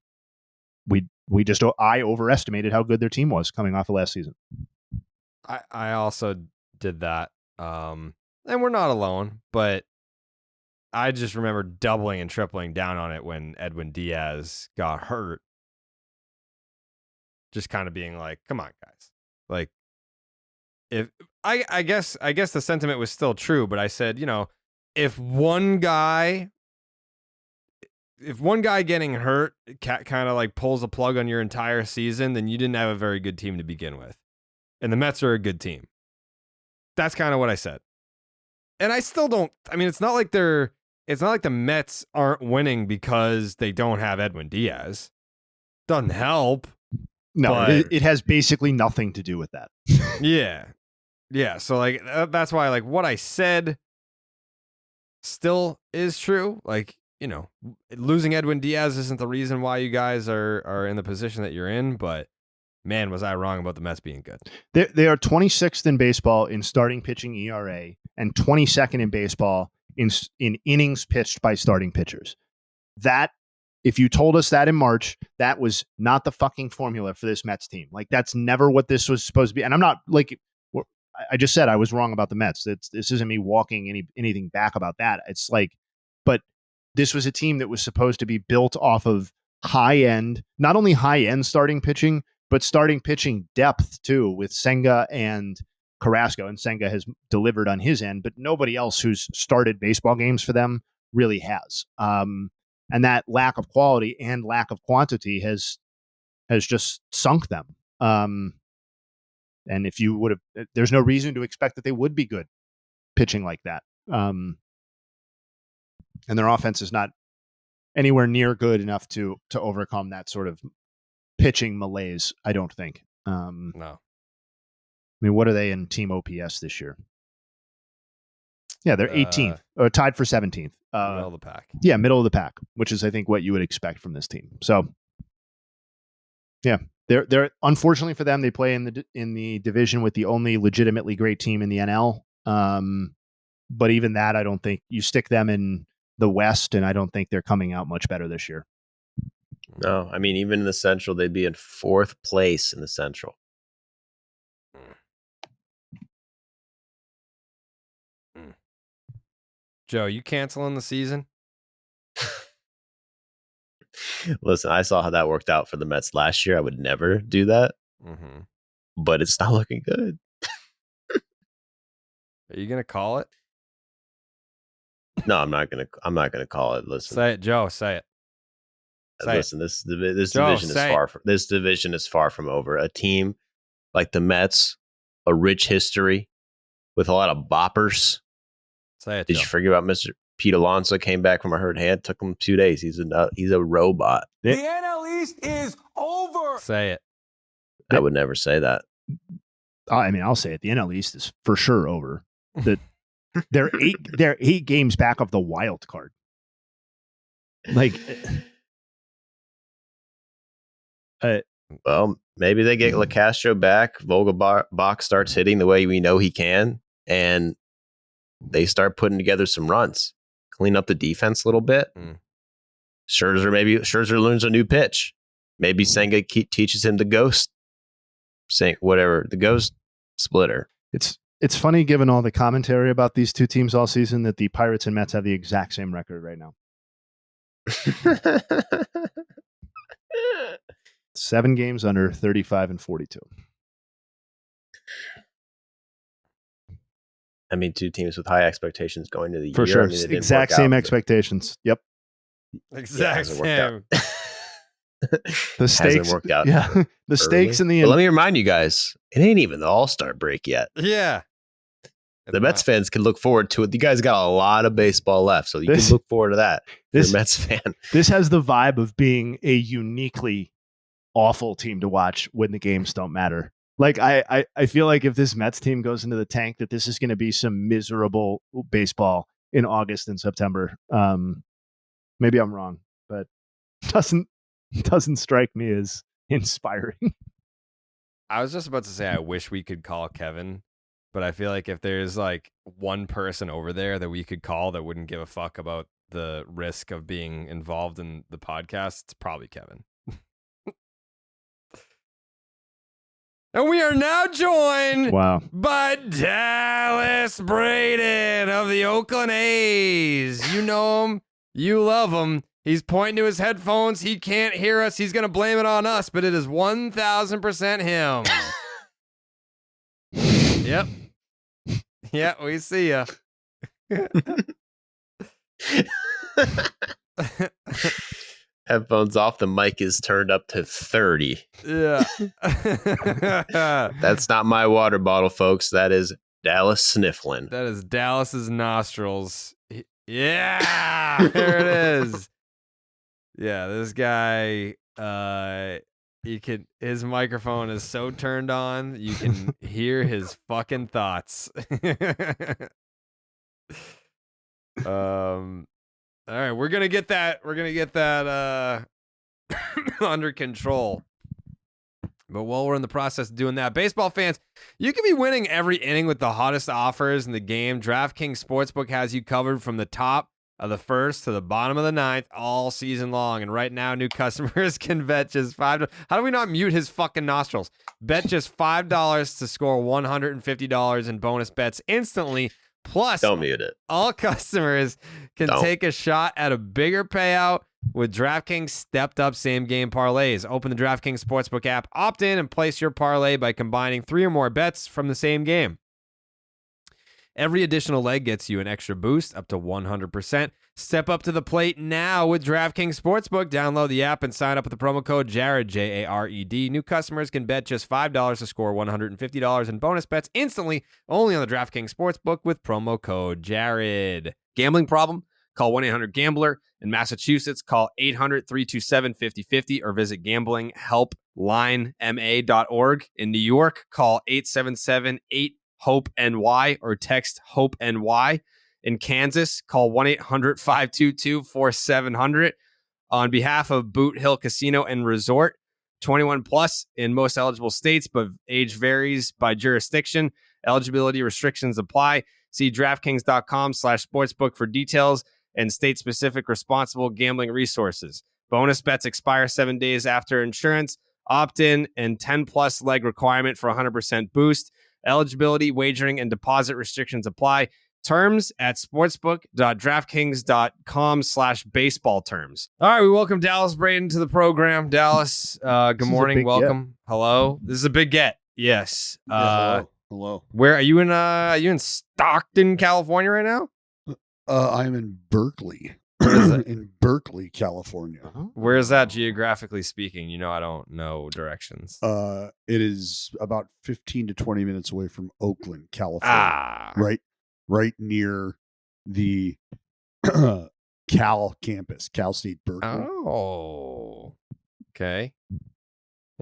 I overestimated how good their team was coming off of last season. I also did that. And we're not alone, but I just remember doubling and tripling down on it when Edwin Diaz got hurt. Just kind of being like, come on, guys. Like, if I guess the sentiment was still true, but I said, if one guy getting hurt kind of like pulls a plug on your entire season, then you didn't have a very good team to begin with. And the Mets are a good team. That's kind of what I said. And I still don't, I mean, it's not like the Mets aren't winning because they don't have Edwin Diaz. Doesn't help. No, it has basically nothing to do with that. Yeah. Yeah. So like, that's why like what I said still is true. Like, losing Edwin Diaz isn't the reason why you guys are in the position that you're in, but man, was I wrong about the Mets being good. They are 26th in baseball in starting pitching ERA and 22nd in baseball in innings pitched by starting pitchers. That, if you told us that in March, that was not the fucking formula for this Mets team. Like, that's never what this was supposed to be. And I'm not like, I just said I was wrong about the Mets. This isn't me walking anything back about that. It's like, but this was a team that was supposed to be built off of not only high end starting pitching, but starting pitching depth too, with Senga and Carrasco. And Senga has delivered on his end, but nobody else who's started baseball games for them really has. And that lack of quality and lack of quantity has just sunk them. And if you would have, there's no reason to expect that they would be good pitching like that. And their offense is not anywhere near good enough to overcome that sort of pitching malaise, I don't think. No. I mean, what are they in team OPS this year? Yeah, they're 18th, or tied for 17th. Middle of the pack. Yeah, middle of the pack, which is, I think, what you would expect from this team. So, yeah, they're unfortunately for them, they play in the division with the only legitimately great team in the NL. But even that, I don't think you stick them in the West, and I don't think they're coming out much better this year. No, I mean, even in the Central, they'd be in 4th place in the Central. Joe, you canceling the season? Listen, I saw how that worked out for the Mets last year. I would never do that, but it's not looking good. Are you gonna call it? No, I'm not gonna call it. Listen, Say it, Joe. Say it. Listen, this division is far from over. A team like the Mets, a rich history with a lot of boppers. Say it. Did Joe. you forget about Mr. Pete Alonso? Came back from a hurt hand. Took him 2 days. He's a robot. The NL East is over. Say it. I would never say that. I mean, I'll say it. The NL East is for sure over. They're 8 games back of the wild card. Like, well, maybe they get LaCastro back. Vogelbach starts hitting the way we know he can, and they start putting together some runs, clean up the defense a little bit. Scherzer learns a new pitch. Maybe Senga teaches him the ghost, the ghost splitter. It's funny, given all the commentary about these two teams all season, that the Pirates and Mets have the exact same record right now. 7 games under 35 and 42. I mean, 2 teams with high expectations going to the For year. sure. I mean, Exact same expectations. Yep. Exact hasn't worked out. same. The stakes hasn't worked out. Yeah. The stakes in the But let me remind you guys, it ain't even the All-Star break yet. Yeah. The Mets fans can look forward to it. You guys got a lot of baseball left, so you can look forward to that. If you're a Mets fan. This has the vibe of being a uniquely awful team to watch when the games don't matter. Like I feel like if this Mets team goes into the tank, that this is going to be some miserable baseball in August and September. Maybe I'm wrong, but doesn't strike me as inspiring. I was just about to say I wish we could call Kevin, but I feel like if there's like one person over there that we could call that wouldn't give a fuck about the risk of being involved in the podcast, it's probably Kevin. And we are now joined by Dallas Braden of the Oakland A's. You know him. You love him. He's pointing to his headphones. He can't hear us. He's going to blame it on us, but it is 1,000% him. Yep. Yeah, we see ya. Headphones off. The mic is turned up to 30. Yeah. That's not my water bottle, folks. That is Dallas sniffling. That is Dallas's nostrils. Yeah, there it is. Yeah, this guy, his microphone is so turned on, you can hear his fucking thoughts. All right, we're gonna get that under control. But while we're in the process of doing that, baseball fans, you can be winning every inning with the hottest offers in the game. DraftKings Sportsbook has you covered from the top of the first to the bottom of the ninth all season long. And right now, new customers can bet just $5. How do we not mute his fucking nostrils? Bet just $5 to score $150 in bonus bets instantly. Plus, don't mute it. All customers can take a shot at a bigger payout with DraftKings stepped-up same-game parlays. Open the DraftKings Sportsbook app, opt in, and place your parlay by combining 3 or more bets from the same game. Every additional leg gets you an extra boost up to 100%. Step up to the plate now with DraftKings Sportsbook. Download the app and sign up with the promo code JARED, J-A-R-E-D. New customers can bet just $5 to score $150 in bonus bets instantly, only on the DraftKings Sportsbook with promo code JARED. Gambling problem? Call 1-800-GAMBLER. In Massachusetts, call 800-327-5050 or visit gamblinghelplinema.org. In New York, call 877-8-HOPE-NY or text HOPE-NY. In Kansas, call 1-800-522-4700. On behalf of Boot Hill Casino and Resort, 21 plus in most eligible states, but age varies by jurisdiction. Eligibility restrictions apply. See DraftKings.com/sportsbook for details and state-specific responsible gambling resources. Bonus bets expire 7 days after insurance. Opt-in and 10-plus leg requirement for 100% boost. Eligibility, wagering, and deposit restrictions apply. Terms at sportsbook.draftkings.com/baseball terms. All right, we welcome Dallas Braden to the program. Dallas, good morning. Welcome. Hello. This is a big get. Yes. Hello. Where are you in? Are you in Stockton, California right now? I'm in Berkeley. In Berkeley, California. Where is that geographically speaking? You know, I don't know directions. It is about 15 to 20 minutes away from Oakland, California. Right near the Cal campus, Cal State Berkeley. Oh, okay.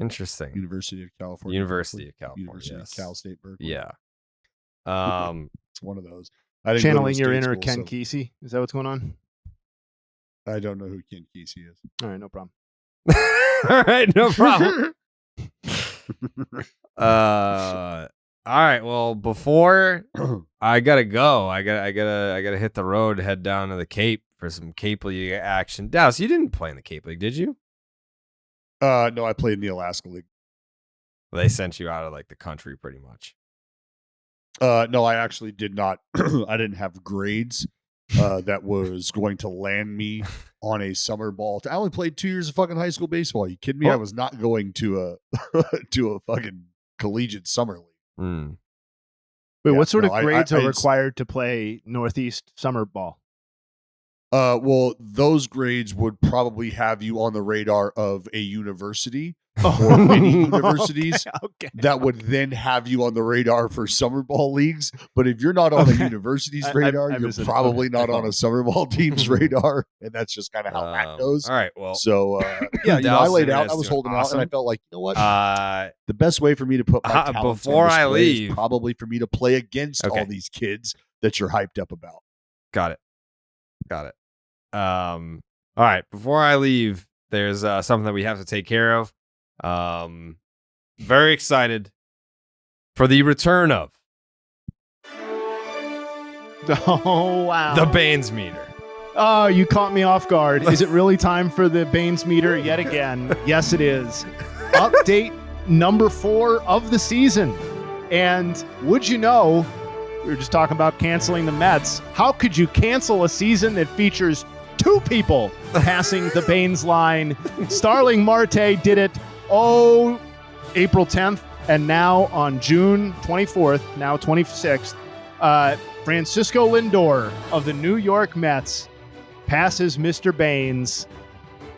Interesting. University of California. University of California. University of Cal State Berkeley. Yeah. It's one of those. Channeling your inner Ken Kesey. Is that what's going on? I don't know who Ken Kesey is. All right, no problem. All right, no problem. All right. Well, before I gotta go, I gotta hit the road, head down to the Cape for some Cape League action. Dallas, you didn't play in the Cape League, did you? No, I played in the Alaska League. They sent you out of like the country, pretty much. No, I actually did not. I didn't have grades that was going to land me on a summer ball. I only played 2 years of fucking high school baseball. Are you kidding me? I was not going to a fucking collegiate summer league. Mm. Wait, what sort of grades are required to play Northeast summer ball? Well, those grades would probably have you on the radar of a university or many universities Okay. that would then have you on the radar for summer ball leagues. But if you're not on a university's radar, you're probably not on a summer ball team's radar. And that's just kind of how that goes. All right. Well, So, yeah, I laid out, I was holding out, and I felt like, you know what? The best way for me to put my talents before on display I leave, is probably for me to play against all these kids that you're hyped up about. Got it. All right. Before I leave, there's something that we have to take care of. Very excited for the return of Oh, wow. the Baines Meter. Oh, you caught me off guard. Is it really time for the Baines Meter yet again? Yes, it is. Update number 4 of the season. And would you know, we were just talking about canceling the Mets. How could you cancel a season that features 2 people passing the Baines line? Starling Marte did it, April 10th, and now on June 24th, now 26th, Fransisco Lindor of the New York Mets passes Mr. Baines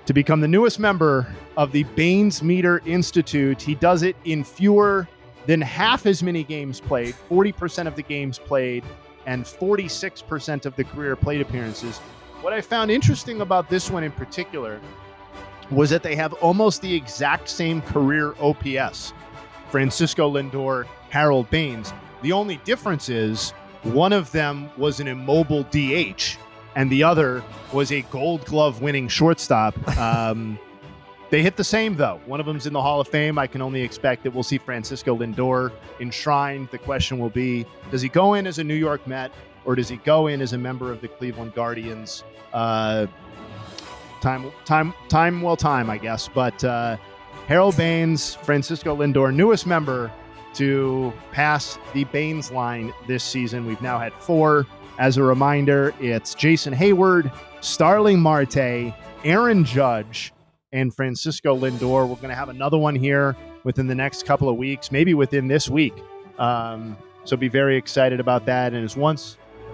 to become the newest member of the Baines Meter Institute. He does it in fewer than half as many games played, 40% of the games played, and 46% of the career plate appearances. What I found interesting about this one in particular was that they have almost the exact same career OPS. Fransisco Lindor, Harold Baines. The only difference is one of them was an immobile DH, and the other was a Gold Glove winning shortstop. They hit the same, though. One of them's in the Hall of Fame. I can only expect that we'll see Fransisco Lindor enshrined. The question will be, does he go in as a New York Met, or does he go in as a member of the Cleveland Guardians? Time, I guess. But Harold Baines, Fransisco Lindor, newest member to pass the Baines line this season. We've now had 4. As a reminder, it's Jason Hayward, Starling Marte, Aaron Judge, and Fransisco Lindor. We're going to have another one here within the next couple of weeks, maybe within this week. So be very excited about that. And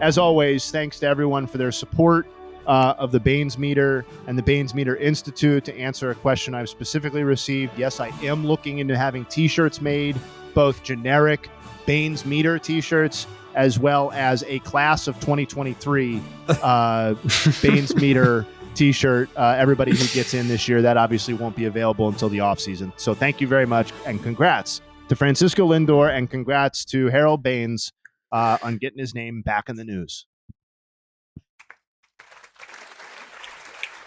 as always, thanks to everyone for their support of the Baines Meter and the Baines Meter Institute. To answer a question I've specifically received, yes, I am looking into having t-shirts made, both generic Baines Meter t-shirts as well as a class of 2023 Baines Meter t-shirt. Everybody who gets in this year, that obviously won't be available until the offseason. So thank you very much, and congrats to Fransisco Lindor, and congrats to Harold Baines on getting his name back in the news.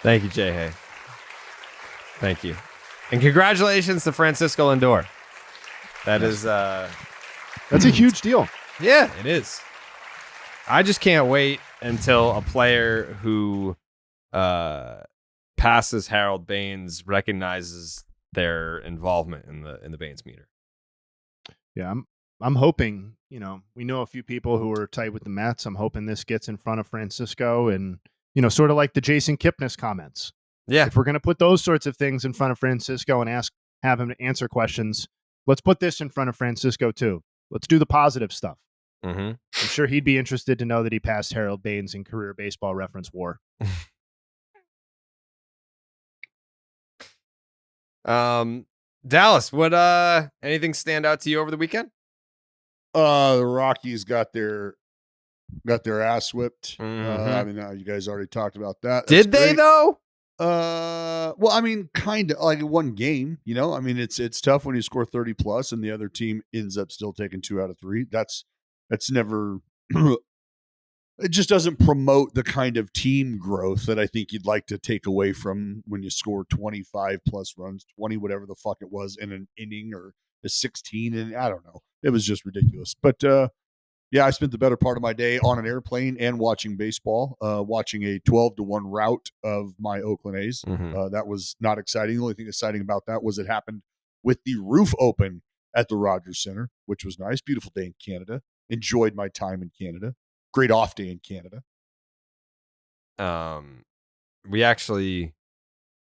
Thank you, Jay Hay. Thank you. And congratulations to Fransisco Lindor. That's a huge deal. Yeah, it is. I just can't wait until a player who passes Harold Baines recognizes their involvement in the Baines Meter. Yeah, I'm hoping, we know a few people who are tight with the Mets. I'm hoping this gets in front of Fransisco, and sort of like the Jason Kipnis comments. Yeah. If we're going to put those sorts of things in front of Fransisco and have him answer questions, let's put this in front of Fransisco too. Let's do the positive stuff. Mm-hmm. I'm sure he'd be interested to know that he passed Harold Baines in career Baseball Reference WAR. Dallas, what anything stand out to you over the weekend? The Rockies got their ass whipped. Mm-hmm. You guys already talked about that. Did they though? Well, kind of like one game, it's tough when you score 30 plus and the other team ends up still taking 2 out of 3. That's never, it just doesn't promote the kind of team growth that I think you'd like to take away from when you score 25 plus runs, 20, whatever the fuck it was in an inning, or a 16. And I don't know. It was just ridiculous. But, yeah, I spent the better part of my day on an airplane and watching baseball, watching a 12-1 rout of my Oakland A's. Mm-hmm. That was not exciting. The only thing exciting about that was it happened with the roof open at the Rogers Center, which was nice. Beautiful day in Canada. Enjoyed my time in Canada. Great off day in Canada. We actually,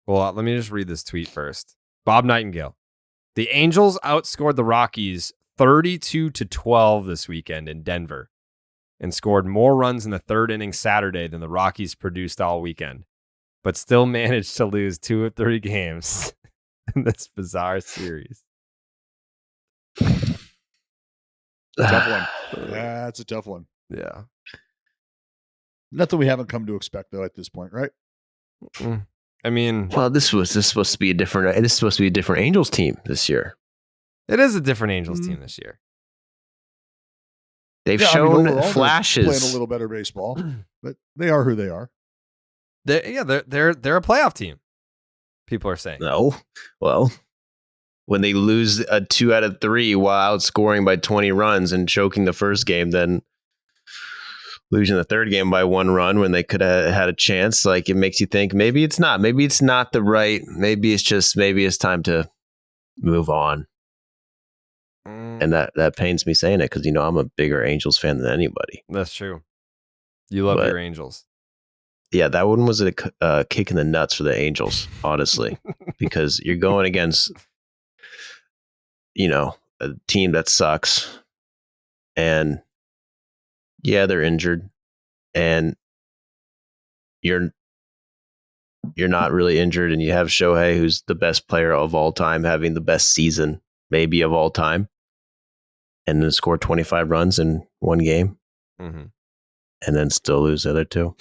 well, let me just read this tweet first. Bob Nightingale. The Angels outscored the Rockies 32-12 this weekend in Denver. and scored more runs in the third inning Saturday than the Rockies produced all weekend, but still managed to lose 2 of 3 games in this bizarre series. Tough one. Yeah, it's a tough one. Yeah. Nothing we haven't come to expect though at this point, right? I mean, Well, this is supposed to be a different Angels team this year. it is a different Angels team this year. They've Yeah, I mean, shown overall, they're flashes. playing a little better baseball, but they are who they are. They're a playoff team. People are saying. No. Well, when they lose a 2 out of 3 while outscoring by 20 runs and choking the first game, then losing the third game by 1 run when they could have had a chance, like it makes you think maybe it's not the right, maybe it's time to move on. And that pains me saying it because, you know, I'm a bigger Angels fan than anybody. That's true. You love your Angels. Yeah, that one was a kick in the nuts for the Angels, honestly, because you're going against, you know, a team that sucks. And yeah, they're injured. And you're not really injured. And you have Shohei, who's the best player of all time, having the best season, maybe of all time. And then score 25 runs in 1 game. Mm-hmm. And then still lose the other 2.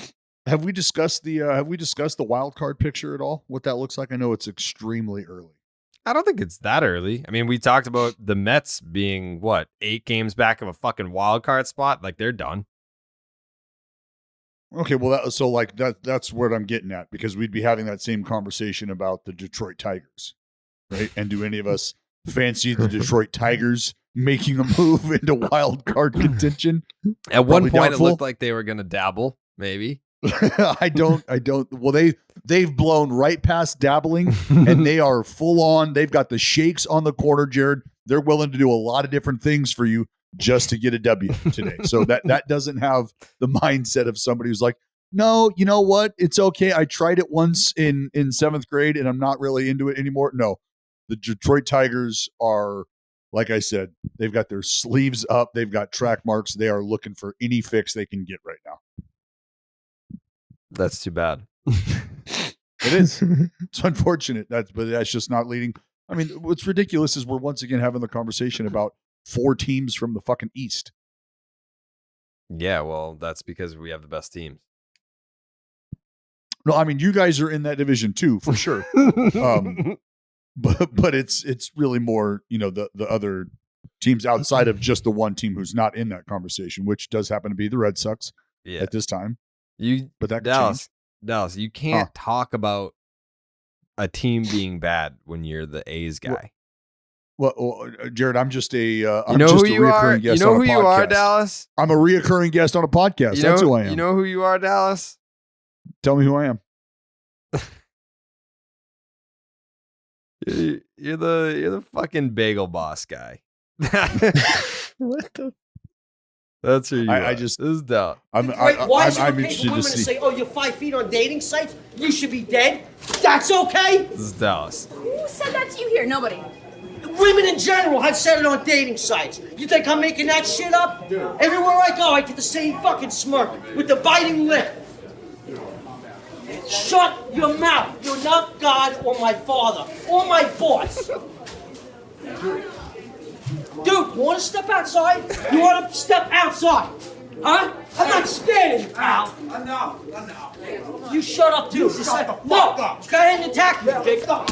Have we discussed the wild card picture at all? What that looks like? I know it's extremely early. I don't think it's that early. I mean, we talked about the Mets being 8 games back of a fucking wild card spot. Like they're done. Okay, well, that's what I'm getting at, because we'd be having that same conversation about the Detroit Tigers, right? And do any of us fancy the Detroit Tigers making a move into wild card contention? At one point, doubtful. it looked like they were going to dabble, maybe. I don't. Well, they've blown right past dabbling, and they are full on. They've got the shakes on the corner, Jared. They're willing to do a lot of different things for you just to get a W today. So that doesn't have the mindset of somebody who's like, no, you know what? It's okay. I tried it once in 7th grade, and I'm not really into it anymore. No, the Detroit Tigers are, like I said, they've got their sleeves up. They've got track marks. They are looking for any fix they can get right now. That's too bad. It is. It's unfortunate. But that's just not leading. I mean, what's ridiculous is we're once again having the conversation about 4 teams from the fucking East. Yeah, well, that's because we have the best teams. No, I mean, you guys are in that division too, for sure. But it's really more, you know, the other teams outside of just the one team who's not in that conversation, which does happen to be the Red Sox at this time. But that Dallas, you can't talk about a team being bad when you're the A's guy. Well, Jared, I'm just a I'm just a reoccurring guest. You know who you are, Dallas? I'm a reoccurring guest on a podcast. That's who I am. You know who you are, Dallas? Tell me who I am. You're the fucking bagel boss guy. What the? That's who you are. This is Dallas. Why is it I'm okay interested for women to to see. say, "Oh, you're 5 feet on dating sites. You should be dead"? That's okay. This is Dallas. Who said that to you here? Nobody. Women in general have said it on dating sites. You think I'm making that shit up? Everywhere I go, I get the same fucking smirk with the biting lip. Shut your mouth. You're not God or my father or my boss. Dude, you want to step outside? You want to step outside? Huh? I'm not scared of you, pal. Enough. You shut up, too. Shut the fuck no, up. Go ahead and attack me, big. Oh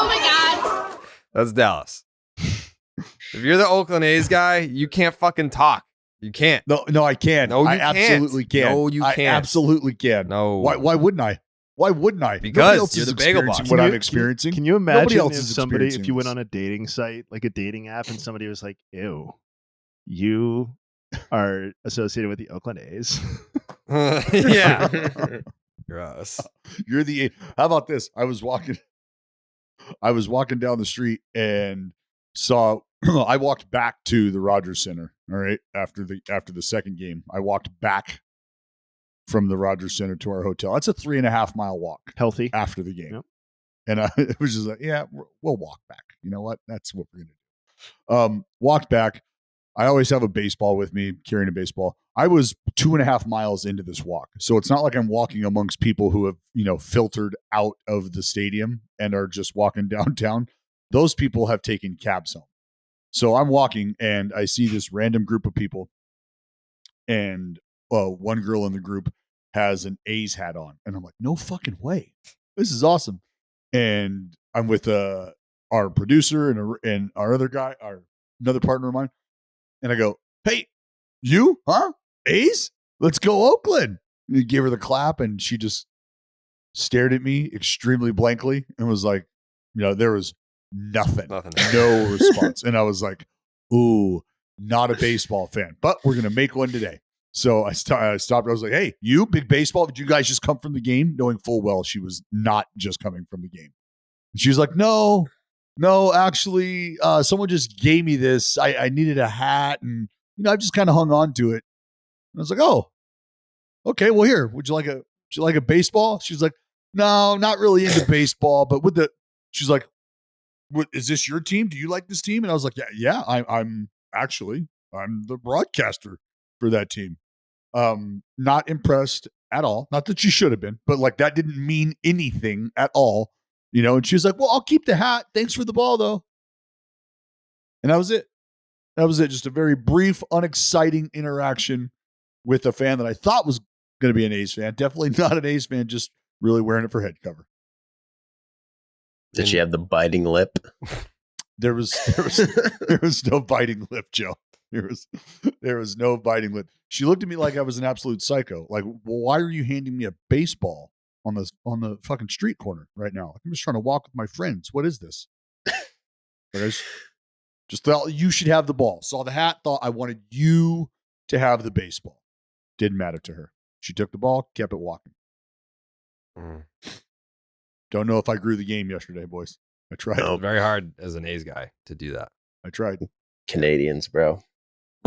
my God. That's Dallas. If you're the Oakland A's guy, you can't fucking talk. You can't. No, I can. No, you I can't. absolutely can. No, you can't. I absolutely can. No. Why wouldn't I? Why wouldn't I? Because Nobody else you're is the bagel experiencing boss. what I'm experiencing. Can you Nobody imagine else if is somebody, if experiencing you went this. on a dating site, like a dating app, and somebody was like, "Ew, you are associated with the Oakland A's." Yeah. Gross. You're the. How about this? I was walking down the street and saw. I walked back to the Rogers Center. All right, after the second game, I walked back from the Rogers Center to our hotel. That's a 3.5 mile walk. Healthy. After the game. Yep. And it was just like, yeah, we'll walk back. You know what? That's what we're going to do. Walked back. I always have a baseball with me, carrying a baseball. I was 2.5 miles into this walk. So it's not like I'm walking amongst people who have, filtered out of the stadium and are just walking downtown. Those people have taken cabs home. So I'm walking and I see this random group of people. And one girl in the group has an A's hat on. And I'm like, no fucking way. This is awesome. And I'm with our producer and our other guy, another partner of mine. And I go, hey, you, huh? A's? Let's go Oakland. And he gave her the clap and she just stared at me extremely blankly and was like, there was nothing. No response. And I was like, ooh, not a baseball fan, but we're going to make one today. So I stopped. I was like, hey, you, big baseball, did you guys just come from the game? Knowing full well she was not just coming from the game. And she was like, no, actually, someone just gave me this. I needed a hat and, I just kind of hung on to it. And I was like, oh, okay, well, here, would you like a baseball? She's like, no, not really into baseball, but she's like, what, is this your team? Do you like this team? And I was like, yeah, I'm the broadcaster for that team. Not impressed at all. Not that she should have been, but like that didn't mean anything at all, and she was like, well, I'll keep the hat. Thanks for the ball though. And that was it. Just a very brief, unexciting interaction with a fan that I thought was going to be an A's fan. Definitely not an A's fan, just really wearing it for head cover. Did she have the biting lip? There was no biting lip, Joe. There was no biting lip. She looked at me like I was an absolute psycho. Like, well, why are you handing me a baseball on the fucking street corner right now? I'm just trying to walk with my friends. What is this? But I just thought you should have the ball. Saw the hat, thought I wanted you to have the baseball. Didn't matter to her. She took the ball, kept it walking. Don't know if I grew the game yesterday, boys. I tried. It's very hard as an A's guy to do that. I tried. Canadians, bro.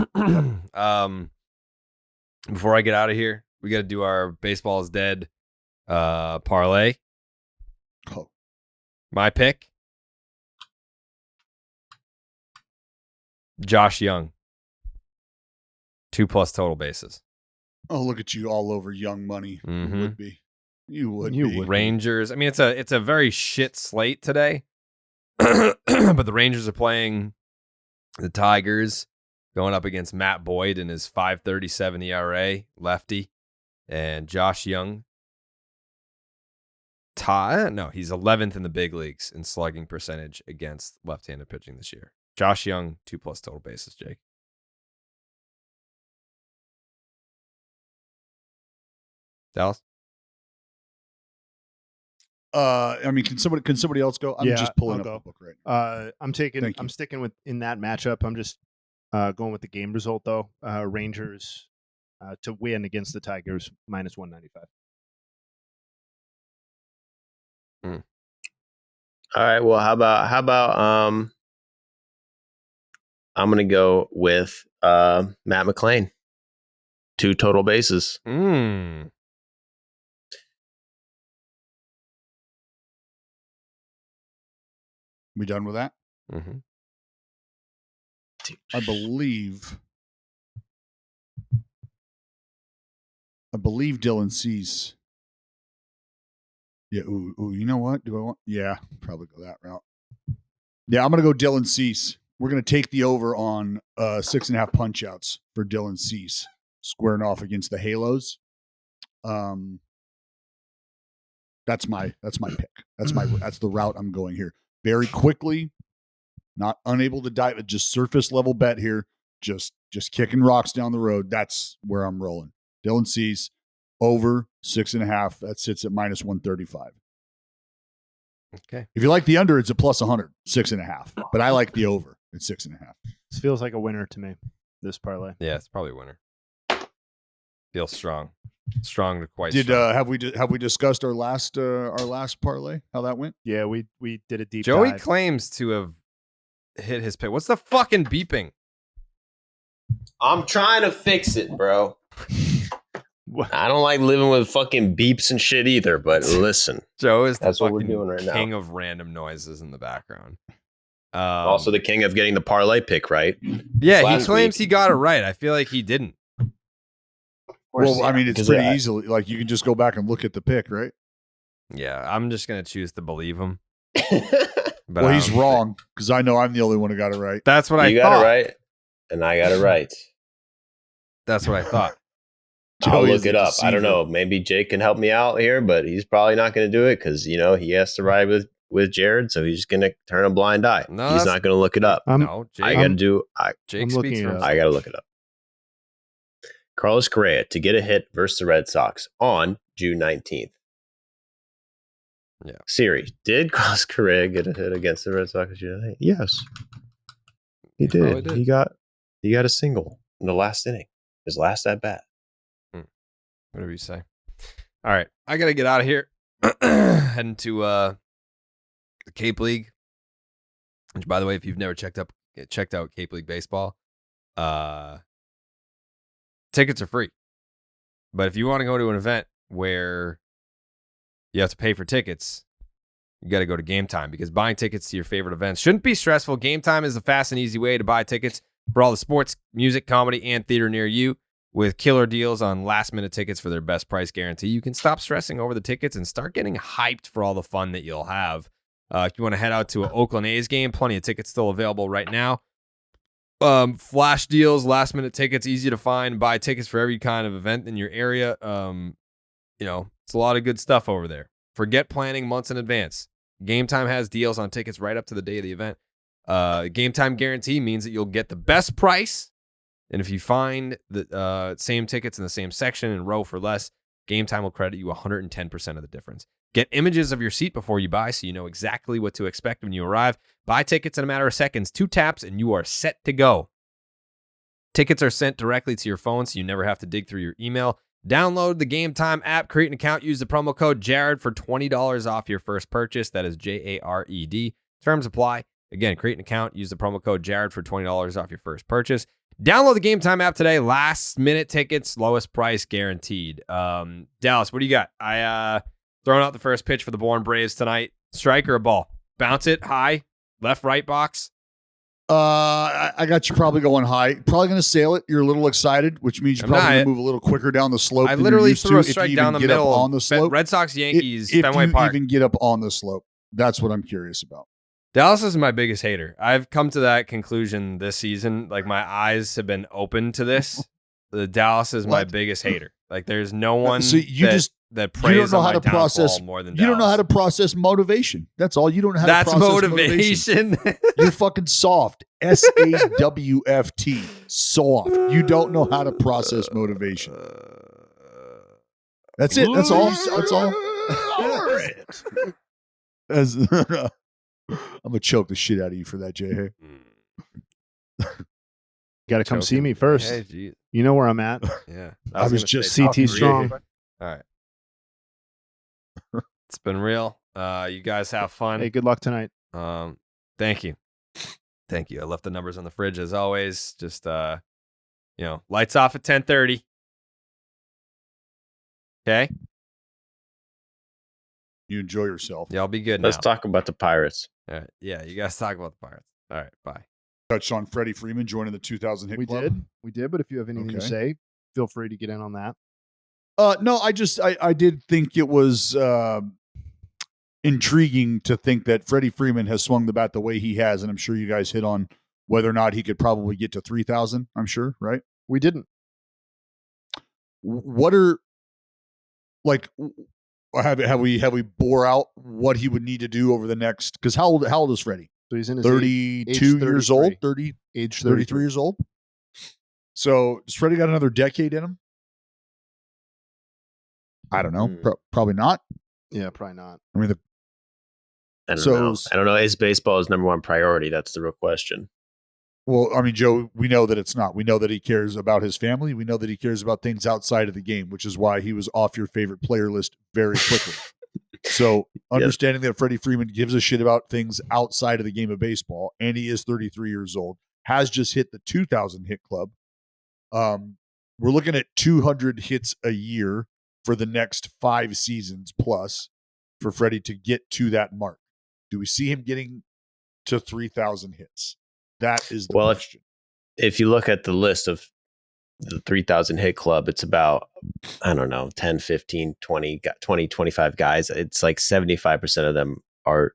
Before I get out of here, we got to do our baseball is dead parlay. Oh. My pick, Josh Young, 2+ total bases. Oh, look at you all over Young money. Mm-hmm. You would be. You would be. Rangers. I mean, it's a very shit slate today, but the Rangers are playing the Tigers, going up against Matt Boyd in his 5.37 ERA, lefty, and Josh Young. He's 11th in the big leagues in slugging percentage against left-handed pitching this year. Josh Young, 2+ total bases, Jake. Dallas? I mean, can somebody else go? I'm just pulling up the book right now. I'm sticking with in that matchup. I'm just going with the game result though. Rangers to win against the Tigers -195. All right. Well, how about I'm gonna go with Matt McClain, 2 total bases. We done with that? Mm-hmm. I believe Dylan Cease. Yeah. Ooh, you know what? Do I want? Yeah, probably go that route. Yeah, I'm gonna go Dylan Cease. We're gonna take the over on 6.5 punch outs for Dylan Cease, squaring off against the Halos. That's my pick. That's the route I'm going here. Very quickly, not unable to dive, just surface level bet here. Just kicking rocks down the road. That's where I'm rolling. Dylan Cease over 6.5. That sits at -135. Okay. If you like the under, it's a +100, 6.5. But I like the over at 6.5. This feels like a winner to me. This parlay. Yeah, it's probably a winner. Feels strong to quite. Have we discussed our last parlay? How that went? Yeah, we did a deep Joey dive. claims to have hit his pick. What's the fucking beeping? I'm trying to fix it, bro. I don't like living with fucking beeps and shit either, but listen. Joe is that's the what we're doing right now. king of random noises in the background. Also, the king of getting the parlay pick right. Yeah, he last claims week. he got it right. I feel like he didn't. Well, I mean, it's pretty I- easily like you can just go back and look at the pick, right? Yeah, I'm just gonna choose to believe him. But Well, I he's don't wrong because I know I'm the only one who got it right. That's what I you thought. got it right, and I got it right. That's what I thought. I'll Joey look is a it up. I don't deceiver. know. Maybe Jake can help me out here, but he's probably not going to do it because he has to ride with Jared, so he's just going to turn a blind eye. No, He's that's- not going to look it up. No, I Jake. got to do. Jake I'm speaks looking for it up. himself. I got to look it up. Carlos Correa to get a hit versus the Red Sox on June 19th. Yeah. Siri, did Carlos Correa get a hit against the Red Sox on June 19th? Yes, he probably did. did. He got a single in the last inning, his last at bat. Whatever you say. All right, I gotta get out of here. Heading to the Cape League. Which, by the way, if you've never checked out Cape League baseball, tickets are free. But if you want to go to an event where you have to pay for tickets, you got to go to Game Time, because buying tickets to your favorite events shouldn't be stressful. Game Time is the fast and easy way to buy tickets for all the sports, music, comedy, and theater near you. With killer deals on last-minute tickets for their best price guarantee, you can stop stressing over the tickets and start getting hyped for all the fun that you'll have. If you want to head out to an Oakland A's game, plenty of tickets still available right now. Flash deals, last-minute tickets, easy to find. Buy tickets for every kind of event in your area. It's a lot of good stuff over there. Forget planning months in advance. Game Time has deals on tickets right up to the day of the event. Game Time guarantee means that you'll get the best price. And if you find the same tickets in the same section and row for less, Game Time will credit you 110% of the difference. Get images of your seat before you buy so you know exactly what to expect when you arrive. Buy tickets in a matter of seconds, 2 taps, and you are set to go. Tickets are sent directly to your phone so you never have to dig through your email. Download the Game Time app, create an account, use the promo code Jared for $20 off your first purchase. That is JARED. Terms apply. Again, create an account, use the promo code Jared for $20 off your first purchase. Download the Game Time app today. Last minute tickets, lowest price guaranteed. Dallas, what do you got? I throwing out the first pitch for the Bourne Braves tonight. Strike or a ball? Bounce it high, left, right box. I got you probably going high. Probably going to sail it. You're a little excited, which means you're probably going to move a little quicker down the slope. I than literally you're used threw a to, if strike you down even the get up middle. on the slope. Red Sox, Yankees, if Fenway you Park. even get up on the slope, that's what I'm curious about. Dallas is my biggest hater. I've come to that conclusion this season. Like, my eyes have been open to this. The Dallas is my biggest hater. Like, there's no one So you that you prays don't know on how my to process. downfall more than You Dallas. don't know how to process motivation. That's all. You don't know how That's to process motivation. You're fucking soft. SAWFT. Soft. You don't know how to process motivation. That's it. That's all. That's all. I'm gonna choke the shit out of you for that, Jay. Got to come see Choking. me first. Hey, geez. You know where I'm at. Yeah. I was gonna just say CT top strong. 3. All right. It's been real. You guys have fun. Hey, good luck tonight. Thank you. Thank you. I left the numbers on the fridge as always. Just lights off at 10:30. Okay? You enjoy yourself. Y'all be good now. Let's talk about the Pirates. All right. Yeah, you guys talk about the Pirates. All right, bye. Touched on Freddie Freeman joining the 2000 hit We club. did. But if you have anything to Okay. say, feel free to get in on that. No, I did think it was intriguing to think that Freddie Freeman has swung the bat the way he has, and I'm sure you guys hit on whether or not he could probably get to 3,000. I'm sure, right? We didn't. What are have we bore out what he would need to do over the next? Because how old is Freddie? So he's in his 32 years old. 33. Age 33 years old. So does Freddie got another decade in him? I don't know. Probably not. Yeah, probably not. I mean, I don't know. Is baseball his number one priority? That's the real question. well, I mean, Joe, we know that it's not. We know that he cares about his family. We know that he cares about things outside of the game, which is why he was off your favorite player list very quickly. So understanding that Freddie Freeman gives a shit about things outside of the game of baseball, and he is 33 years old, has just hit the 2,000 hit club. We're looking at 200 hits a year for the next 5 seasons plus for Freddie to get to that mark. Do we see him getting to 3,000 hits? That is the Well, question. If you look at the list of the 3,000 hit club, it's about, I don't know, 10, 15, 20, 25 guys. It's like 75% of them are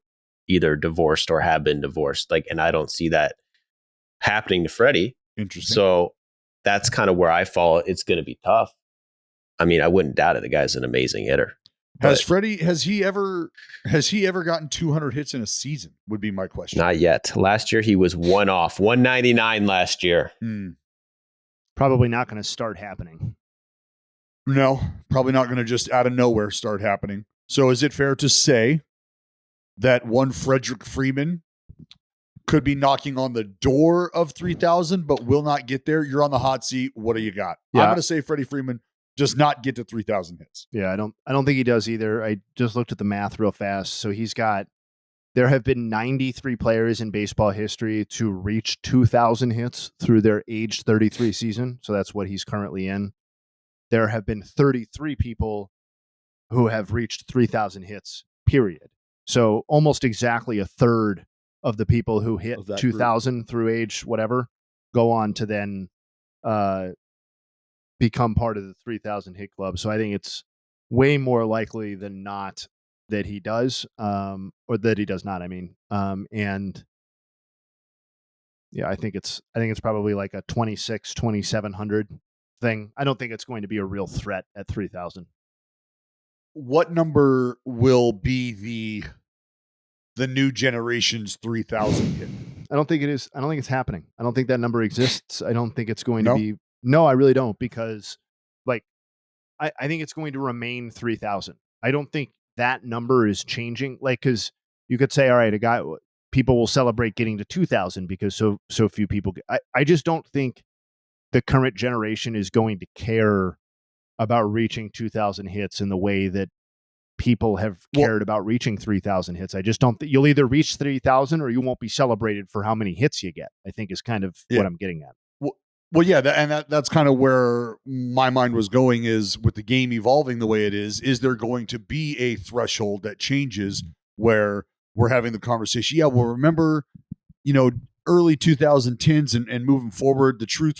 either divorced or have been divorced. Like, and I don't see that happening to Freddie. Interesting. So that's kind of where I fall. It's going to be tough. I mean, I wouldn't doubt it. The guy's an amazing hitter. Has he ever gotten 200 hits in a season? Would be my question. Not yet. Last year he was 199 last year. Probably not going to start happening. No, probably not going to just out of nowhere start happening. So is it fair to say that one Freddie Freeman could be knocking on the door of 3,000, but will not get there? You're on the hot seat. What do you got? Yeah. I'm going to say Freddie Freeman does not get to 3,000 hits. Yeah, I don't think he does either. I just looked at the math real fast. So there have been 93 players in baseball history to reach 2,000 hits through their age 33 season. So that's what he's currently in. There have been 33 people who have reached 3,000 hits, period. So almost exactly a third of the people who hit 2,000 through age whatever go on to then become part of the 3,000 hit club. So I think it's way more likely than not that he does, or that he does not. I mean, and yeah, I think it's probably like a 2,700 thing. I don't think it's going to be a real threat at 3,000. What number will be the new generation's 3,000 hit? I don't think it is. I don't think it's happening. I don't think that number exists. I don't think it's going to be. No, I really don't, because like I think it's going to remain 3,000. I don't think that number is changing. Like, because you could say, all right, people will celebrate getting to 2,000 because so few people. I just don't think the current generation is going to care about reaching 2,000 hits in the way that people have cared about reaching 3,000 hits. I just don't think you'll either reach 3,000 or you won't be celebrated for how many hits you get, I think is kind of what I'm getting at. Well, yeah, that's kind of where my mind was going, is with the game evolving the way it is there going to be a threshold that changes where we're having the conversation? Yeah, well, remember, early 2010s and moving forward, the True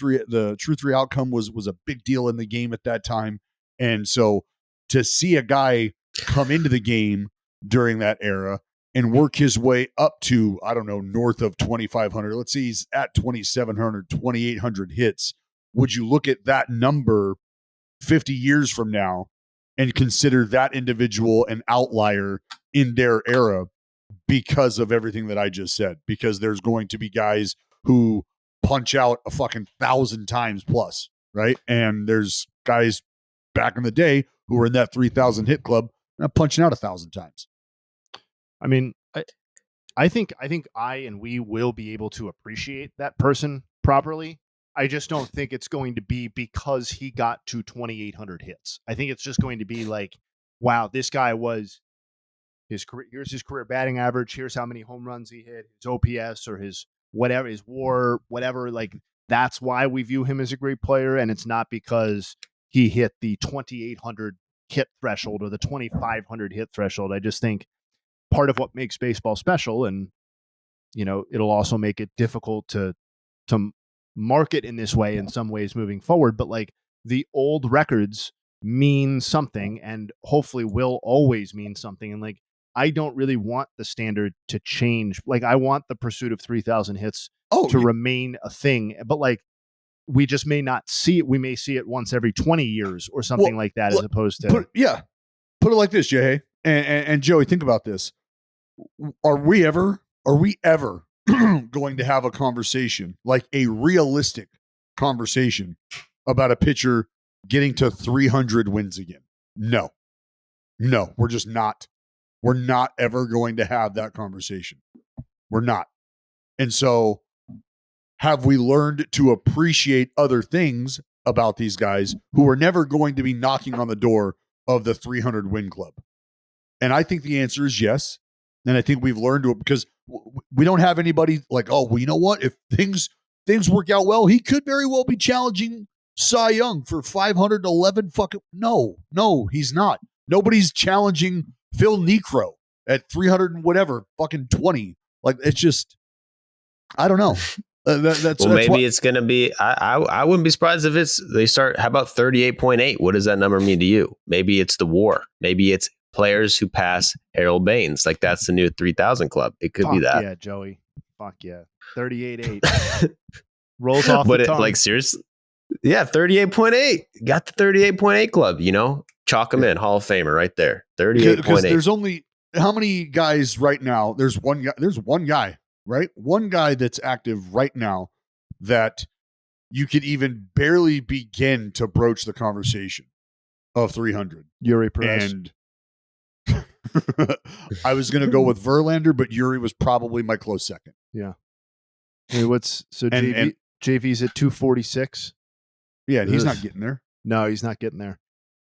Three outcome was a big deal in the game at that time. And so to see a guy come into the game during that era and work his way up to, I don't know, north of 2,500. Let's say he's at 2,700, 2,800 hits. Would you look at that number 50 years from now and consider that individual an outlier in their era because of everything that I just said? Because there's going to be guys who punch out a fucking 1,000 times plus, right? And there's guys back in the day who were in that 3,000 hit club punching out 1,000 times. I mean, I think we will be able to appreciate that person properly. I just don't think it's going to be because he got to 2,800 hits. I think it's just going to be like, wow, this guy was here's his career batting average. Here's how many home runs he hit, his OPS or his whatever, his WAR, whatever. Like, that's why we view him as a great player. And it's not because he hit the 2,800 hit threshold or the 2,500 hit threshold. I just think part of what makes baseball special, and it'll also make it difficult to market in this way in some ways moving forward, but like the old records mean something and hopefully will always mean something. And like, I don't really want the standard to change. Like, I want the pursuit of 3,000 hits to remain a thing, but like, we just may not see it. We may see it once every 20 years or something like that, as opposed to put it like this, Jay. And Joey, think about this. Are we ever going to have a conversation, like a realistic conversation, about a pitcher getting to 300 wins again? No, we're just not. We're not ever going to have that conversation. We're not. And so, have we learned to appreciate other things about these guys who are never going to be knocking on the door of the 300 win club? And I think the answer is yes. And I think we've learned to, because we don't have anybody like, oh, well, you know what? If things work out well, he could very well be challenging Cy Young for 511 fucking. No, he's not. Nobody's challenging Phil Niekro at 300 and whatever, fucking 20. Like it's just, I don't know. That's maybe it's going to be. I wouldn't be surprised if they start. How about 38.8? What does that number mean to you? Maybe it's the WAR. Maybe it's players who pass Harold Baines. Like that's the new 3,000 club. It could be that. Yeah, Joey. Fuck yeah. 38.8 rolls off But the tongue. like seriously, yeah, 38.8. Got the 38.8 club. Chalk him in, Hall of Famer right there. 38.8. Because there's only how many guys right now? There's one guy. There's one guy, right? One guy that's active right now that you could even barely begin to broach the conversation of 300. Yuri Perez. And I was going to go with Verlander, but Yuri was probably my close second. Yeah. Hey, JV's at 246. Yeah, and he's not getting there. No, he's not getting there.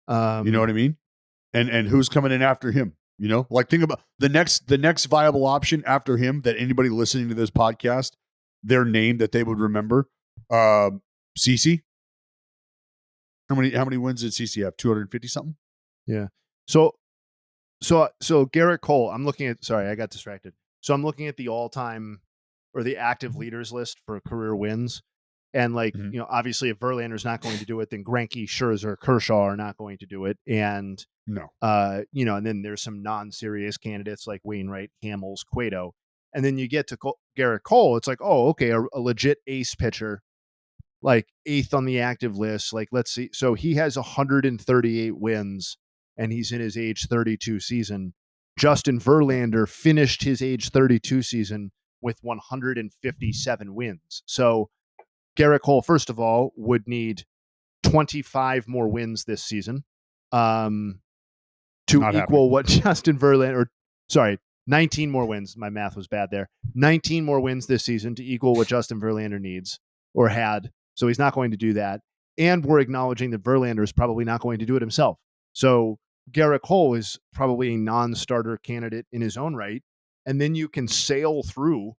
You know what I mean? And who's coming in after him? Like think about the next viable option after him that anybody listening to this podcast, their name that they would remember. CC. How many wins did CC have? 250 something? Yeah. So Garrett Cole, I'm looking at, sorry, I got distracted. So I'm looking at the all-time or the active leaders list for career wins. And obviously if Verlander's not going to do it, then Greinke, Scherzer, Kershaw are not going to do it. And no, and then there's some non-serious candidates like Wainwright, Hamels, Cueto. And then you get to Garrett Cole. It's like, oh, okay, a legit ace pitcher, like 8th on the active list. Like, let's see. So he has 138 wins and he's in his age 32 season. Justin Verlander finished his age 32 season with 157 wins. So Garrett Cole, first of all, would need 25 more wins this season to equal what Justin Verlander, 19 more wins. My math was bad there. 19 more wins this season to equal what Justin Verlander needs or had. So he's not going to do that. And we're acknowledging that Verlander is probably not going to do it himself. So Garrett Cole is probably a non-starter candidate in his own right. And then you can sail through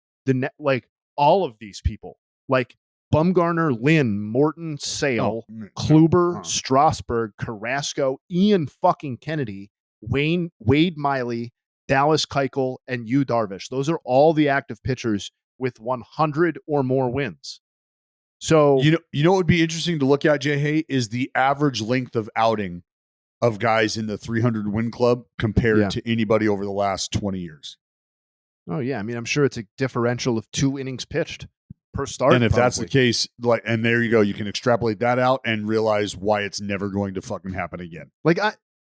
all of these people, like Bumgarner, Lynn, Morton, Sale, Kluber, Strasburg, Carrasco, Ian fucking Kennedy, Wade Miley, Dallas Keuchel, and Yu Darvish. Those are all the active pitchers with 100 or more wins. So you know what would be interesting to look at, Jay Hay, is the average length of outing of guys in the 300 win club compared to anybody over the last 20 years. Oh yeah, I mean, I'm sure it's a differential of 2 innings pitched per start. And if that's the case, and there you go, you can extrapolate that out and realize why it's never going to fucking happen again. Like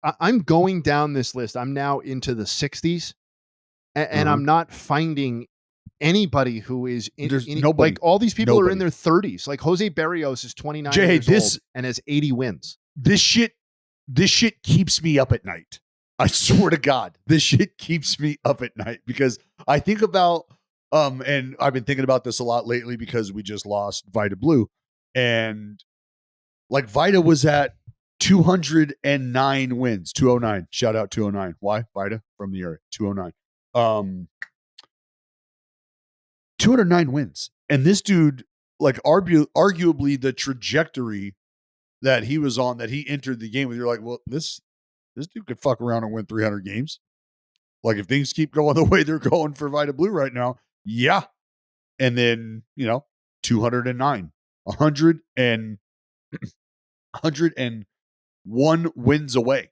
I'm going down this list. I'm now into the 60s, and I'm not finding anybody who is nobody. Like all these people are in their 30s. Like Jose Barrios is 29 years old and has 80 wins. This shit keeps me up at night. I swear to God, this shit keeps me up at night because I think about and I've been thinking about this a lot lately because we just lost Vida Blue, and like Vida was at 209 wins, 209. Shout out 209. Why? Vida from the area, 209. 209 wins, and this dude, like arguably the trajectory that he was on, that he entered the game with, you're like, well, this dude could fuck around and win 300 games. Like if things keep going the way they're going for Vida Blue right now, yeah. And then, 209, 101 wins away.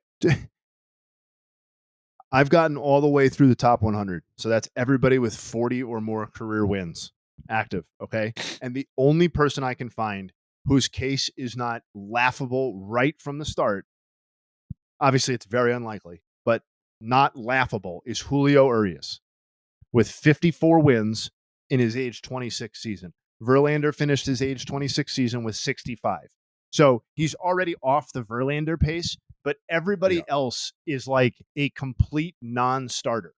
I've gotten all the way through the top 100. So that's everybody with 40 or more career wins active. Okay. And the only person I can find whose case is not laughable right from the start, obviously it's very unlikely, but not laughable, is Julio Urias with 54 wins in his age 26 season. Verlander finished his age 26 season with 65. So he's already off the Verlander pace, but everybody else is like a complete non-starter.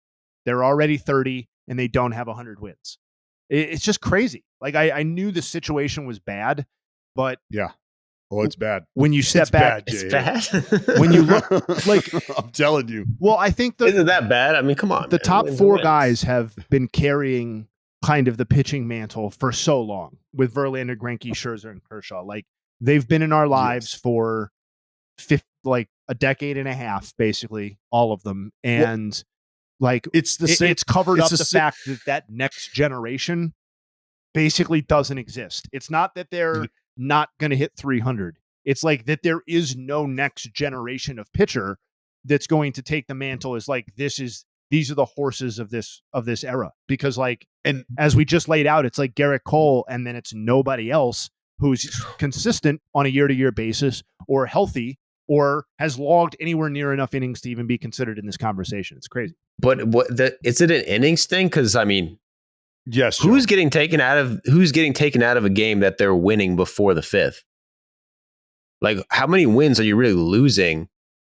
They're already 30 and they don't have 100 wins. It's just crazy. Like I knew the situation was bad, but yeah. Oh, it's bad. When you step back, it's bad. When you look, like I'm telling you. Well, I think isn't that bad? I mean, come on. The top 4 guys have been carrying kind of the pitching mantle for so long with Verlander, Greinke, Scherzer, and Kershaw. Like they've been in our lives for a decade and a half, basically, all of them. And Like It's the same. It's covered it's up the the sa- fact that next generation basically doesn't exist. It's not that they're not going to hit 300. It's like that there is no next generation of pitcher that's going to take the mantle as like these are the horses of this era. Because like, and as we just laid out, it's like Garrett Cole, and then it's nobody else who's consistent on a year-to-year basis or healthy or has logged anywhere near enough innings to even be considered in this conversation. It's crazy. But is it an innings thing? Because I mean, yes. Who's getting taken out of a game that they're winning before the fifth? Like, how many wins are you really losing?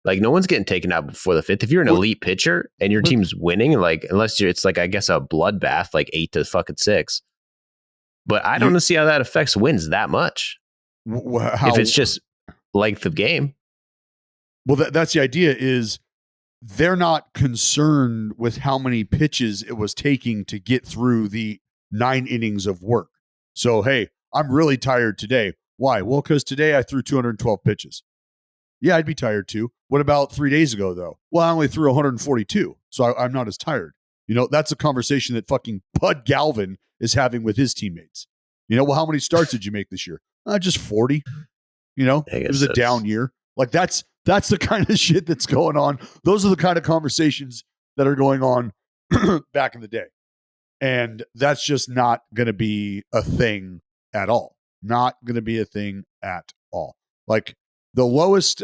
Like, no one's getting taken out before the fifth. If you're an elite pitcher and your team's winning, like, it's like, I guess, a bloodbath, like 8-6. But I don't see how that affects wins that much. If it's just length of game. Well, that's the idea. Is they're not concerned with how many pitches it was taking to get through the 9 innings of work. So, hey, I'm really tired today. Why? Well, because today I threw 212 pitches. Yeah, I'd be tired too. What about 3 days ago, though? Well, I only threw 142, so I'm not as tired. You know, that's a conversation that fucking Bud Galvin is having with his teammates. You know, well, how many starts did you make this year? Just 40. You know, it was a down year. Like, that's the kind of shit that's going on. Those are the kind of conversations that are going on back in the day. And that's just not going to be a thing at all. Not going to be a thing at all. Like, the lowest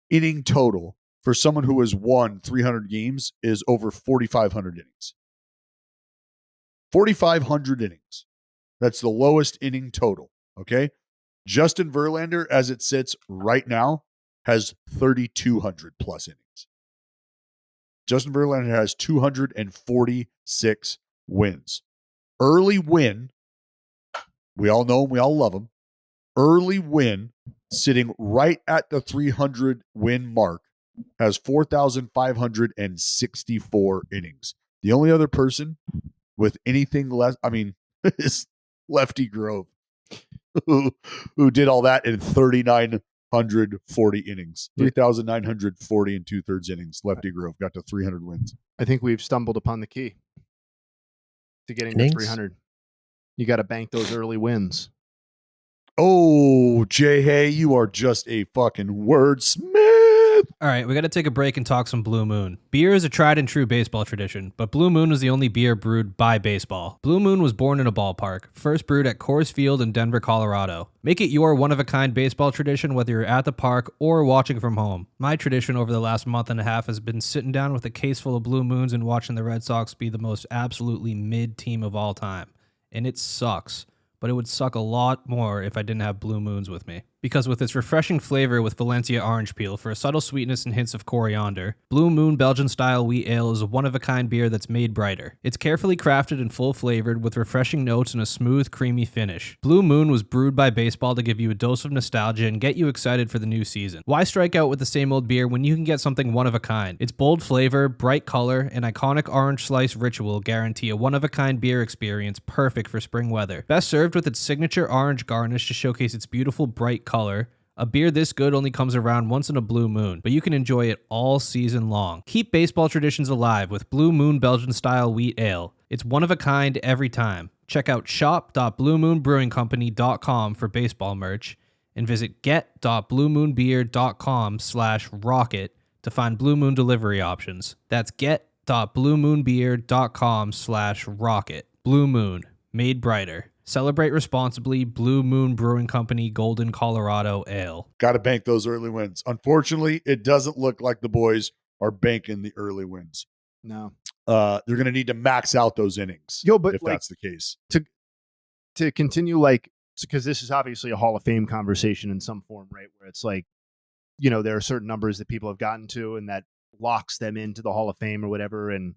inning total for someone who has won 300 games is over 4,500 innings. 4,500 innings. That's the lowest inning total. Okay. Justin Verlander, as it sits right now, has 3,200 plus innings. Justin Verlander has 246 wins. Early win. We all know him. We all love him. Early win, sitting right at the 300 win mark, has 4,564 innings. The only other person with anything less, is Lefty Grove, who did all that in 3,940 innings. 3,940 and 2/3 innings. Lefty Grove got to 300 wins. I think we've stumbled upon the key to getting to 300. You got to bank those early wins. Oh, Jay Hay, you are just a fucking wordsmith. All right, we got to take a break and talk some Blue Moon. Beer is a tried and true baseball tradition, but Blue Moon was the only beer brewed by baseball. Blue Moon was born in a ballpark, first brewed at Coors Field in Denver, Colorado. Make it your one-of-a-kind baseball tradition whether you're at the park or watching from home. My tradition over the last month and a half has been sitting down with a case full of Blue Moons and watching the Red Sox be the most absolutely mid team of all time. And it sucks. But it would suck a lot more if I didn't have Blue Moons with me. Because with its refreshing flavor with Valencia orange peel for a subtle sweetness and hints of coriander, Blue Moon Belgian-style wheat ale is a one-of-a-kind beer that's made brighter. It's carefully crafted and full-flavored with refreshing notes and a smooth, creamy finish. Blue Moon was brewed by baseball to give you a dose of nostalgia and get you excited for the new season. Why strike out with the same old beer when you can get something one-of-a-kind? Its bold flavor, bright color, and iconic orange slice ritual guarantee a one-of-a-kind beer experience perfect for spring weather. Best served with its signature orange garnish to showcase its beautiful, bright color. A beer this good only comes around once in a blue moon, but you can enjoy it all season long. Keep baseball traditions alive with Blue Moon Belgian-style wheat ale. It's one of a kind every time. Check out shop.bluemoonbrewingcompany.com for baseball merch and visit get.bluemoonbeer.com/rocket to find Blue Moon delivery options. That's get.bluemoonbeer.com/rocket. Blue Moon, made brighter. Celebrate responsibly. Blue Moon Brewing Company, Golden, Colorado Ale. Got to bank those early wins. Unfortunately, it doesn't look like the boys are banking the early wins. No. They're going to need to max out those innings. But if like, that's the case. To continue, like, because this is obviously a Hall of Fame conversation in some form, right? Where it's like, you know, there are certain numbers that people have gotten to and that locks them into the Hall of Fame or whatever. And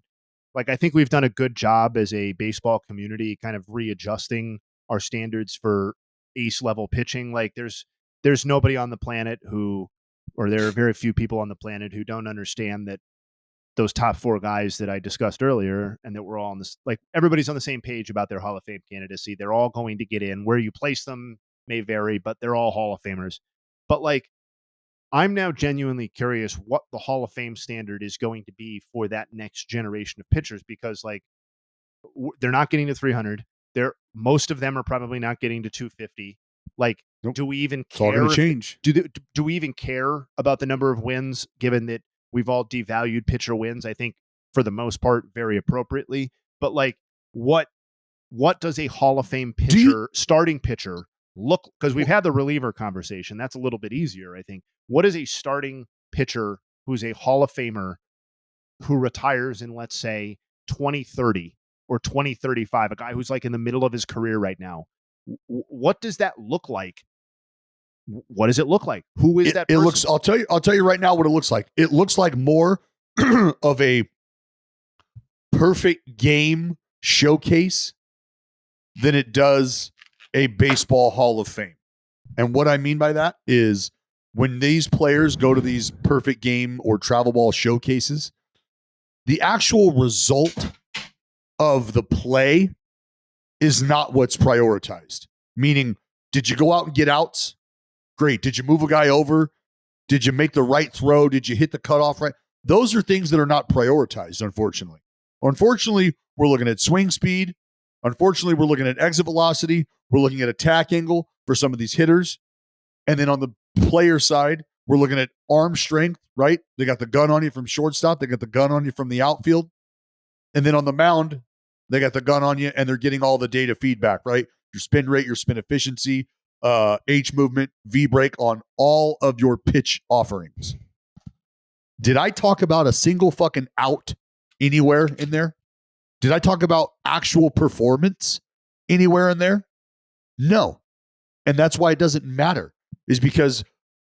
like, I think we've done a good job as a baseball community kind of readjusting our standards for ace level pitching. Like there's nobody on the planet or there are very few people on the planet who don't understand that those top 4 guys that I discussed earlier and that we're all on this, like everybody's on the same page about their Hall of Fame candidacy. They're all going to get in. Where you place them may vary, but they're all Hall of Famers. But like, I'm now genuinely curious what the Hall of Fame standard is going to be for that next generation of pitchers, because like they're not getting to 300. Most of them are probably not getting to 250. Like, Nope. do we even It's all care? going to change. Do we even care about the number of wins, given that we've all devalued pitcher wins? I think for the most part, very appropriately. But like, what does a Hall of Fame pitcher, starting pitcher, look? Because we've had the reliever conversation. That's a little bit easier, I think. What is a starting pitcher who's a Hall of Famer who retires in, let's say, 2030 or 2035? A guy who's like in the middle of his career right now. What does that look like? What does it look like? Who is that person? It looks. I'll tell you right now what it looks like. It looks like more of a perfect game showcase than it does a baseball Hall of Fame. And what I mean by that is when these players go to these perfect game or travel ball showcases, the actual result of the play is not what's prioritized. Meaning, did you go out and get outs? Great. Did you move a guy over? Did you make the right throw? Did you hit the cutoff right? Those are things that are not prioritized, unfortunately. Unfortunately, we're looking at swing speed. Unfortunately, we're looking at exit velocity. We're looking at attack angle for some of these hitters. And then on the player side, we're looking at arm strength, right? They got the gun on you from shortstop. They got the gun on you from the outfield. And then on the mound, they got the gun on you and they're getting all the data feedback, right? Your spin rate, your spin efficiency, H movement, V break on all of your pitch offerings. Did I talk about a single fucking out anywhere in there? Did I talk about actual performance anywhere in there? No. And that's why it doesn't matter, is because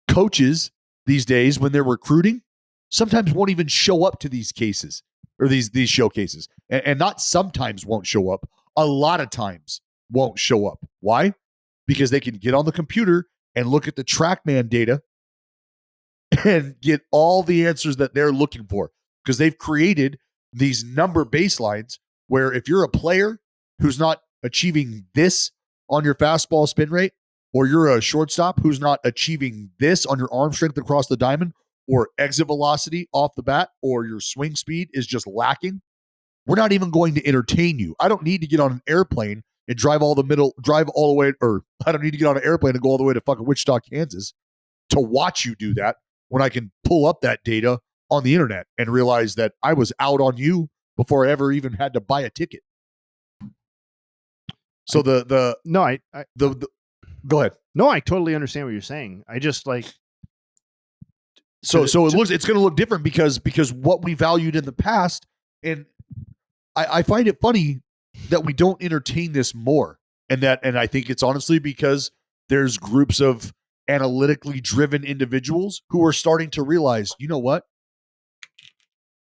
coaches these days, when they're recruiting, sometimes won't even show up to these cases or these showcases. And not sometimes won't show up. A lot of times won't show up. Why? Because they can get on the computer and look at the TrackMan data and get all the answers that they're looking for, because they've created these number baselines where if you're a player who's not achieving this on your fastball spin rate, or you're a shortstop who's not achieving this on your arm strength across the diamond, or exit velocity off the bat, or your swing speed is just lacking, we're not even going to entertain you. I don't need to get on an airplane and drive all the way, or I don't need to get on an airplane and go all the way to fucking Wichita, Kansas to watch you do that, when I can pull up that data on the internet and realize that I was out on you before I ever even had to buy a ticket. So go ahead. No, I totally understand what you're saying. I just like. It's going to look different because what we valued in the past, and I find it funny that we don't entertain this more, and I think it's honestly because there's groups of analytically driven individuals who are starting to realize, you know what?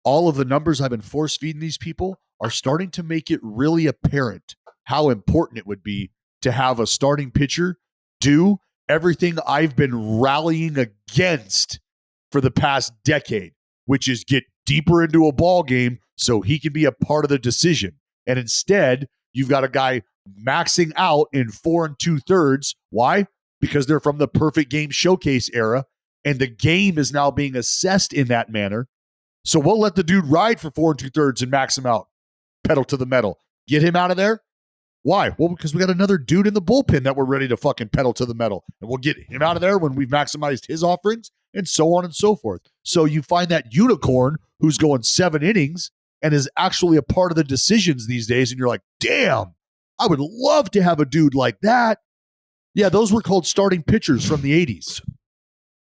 All of the numbers I've been force feeding these people are starting to make it really apparent how important it would be to have a starting pitcher do everything I've been rallying against for the past decade, which is get deeper into a ball game so he can be a part of the decision. And instead, you've got a guy maxing out in 4 2/3. Why? Because they're from the perfect game showcase era, and the game is now being assessed in that manner. So we'll let the dude ride for 4 2/3 and max him out, pedal to the metal, get him out of there. Why? Well, because we got another dude in the bullpen that we're ready to fucking pedal to the metal, and we'll get him out of there when we've maximized his offerings, and so on and so forth. So you find that unicorn who's going 7 innings and is actually a part of the decisions these days, and you're like, damn, I would love to have a dude like that. Yeah, those were called starting pitchers from the 80s.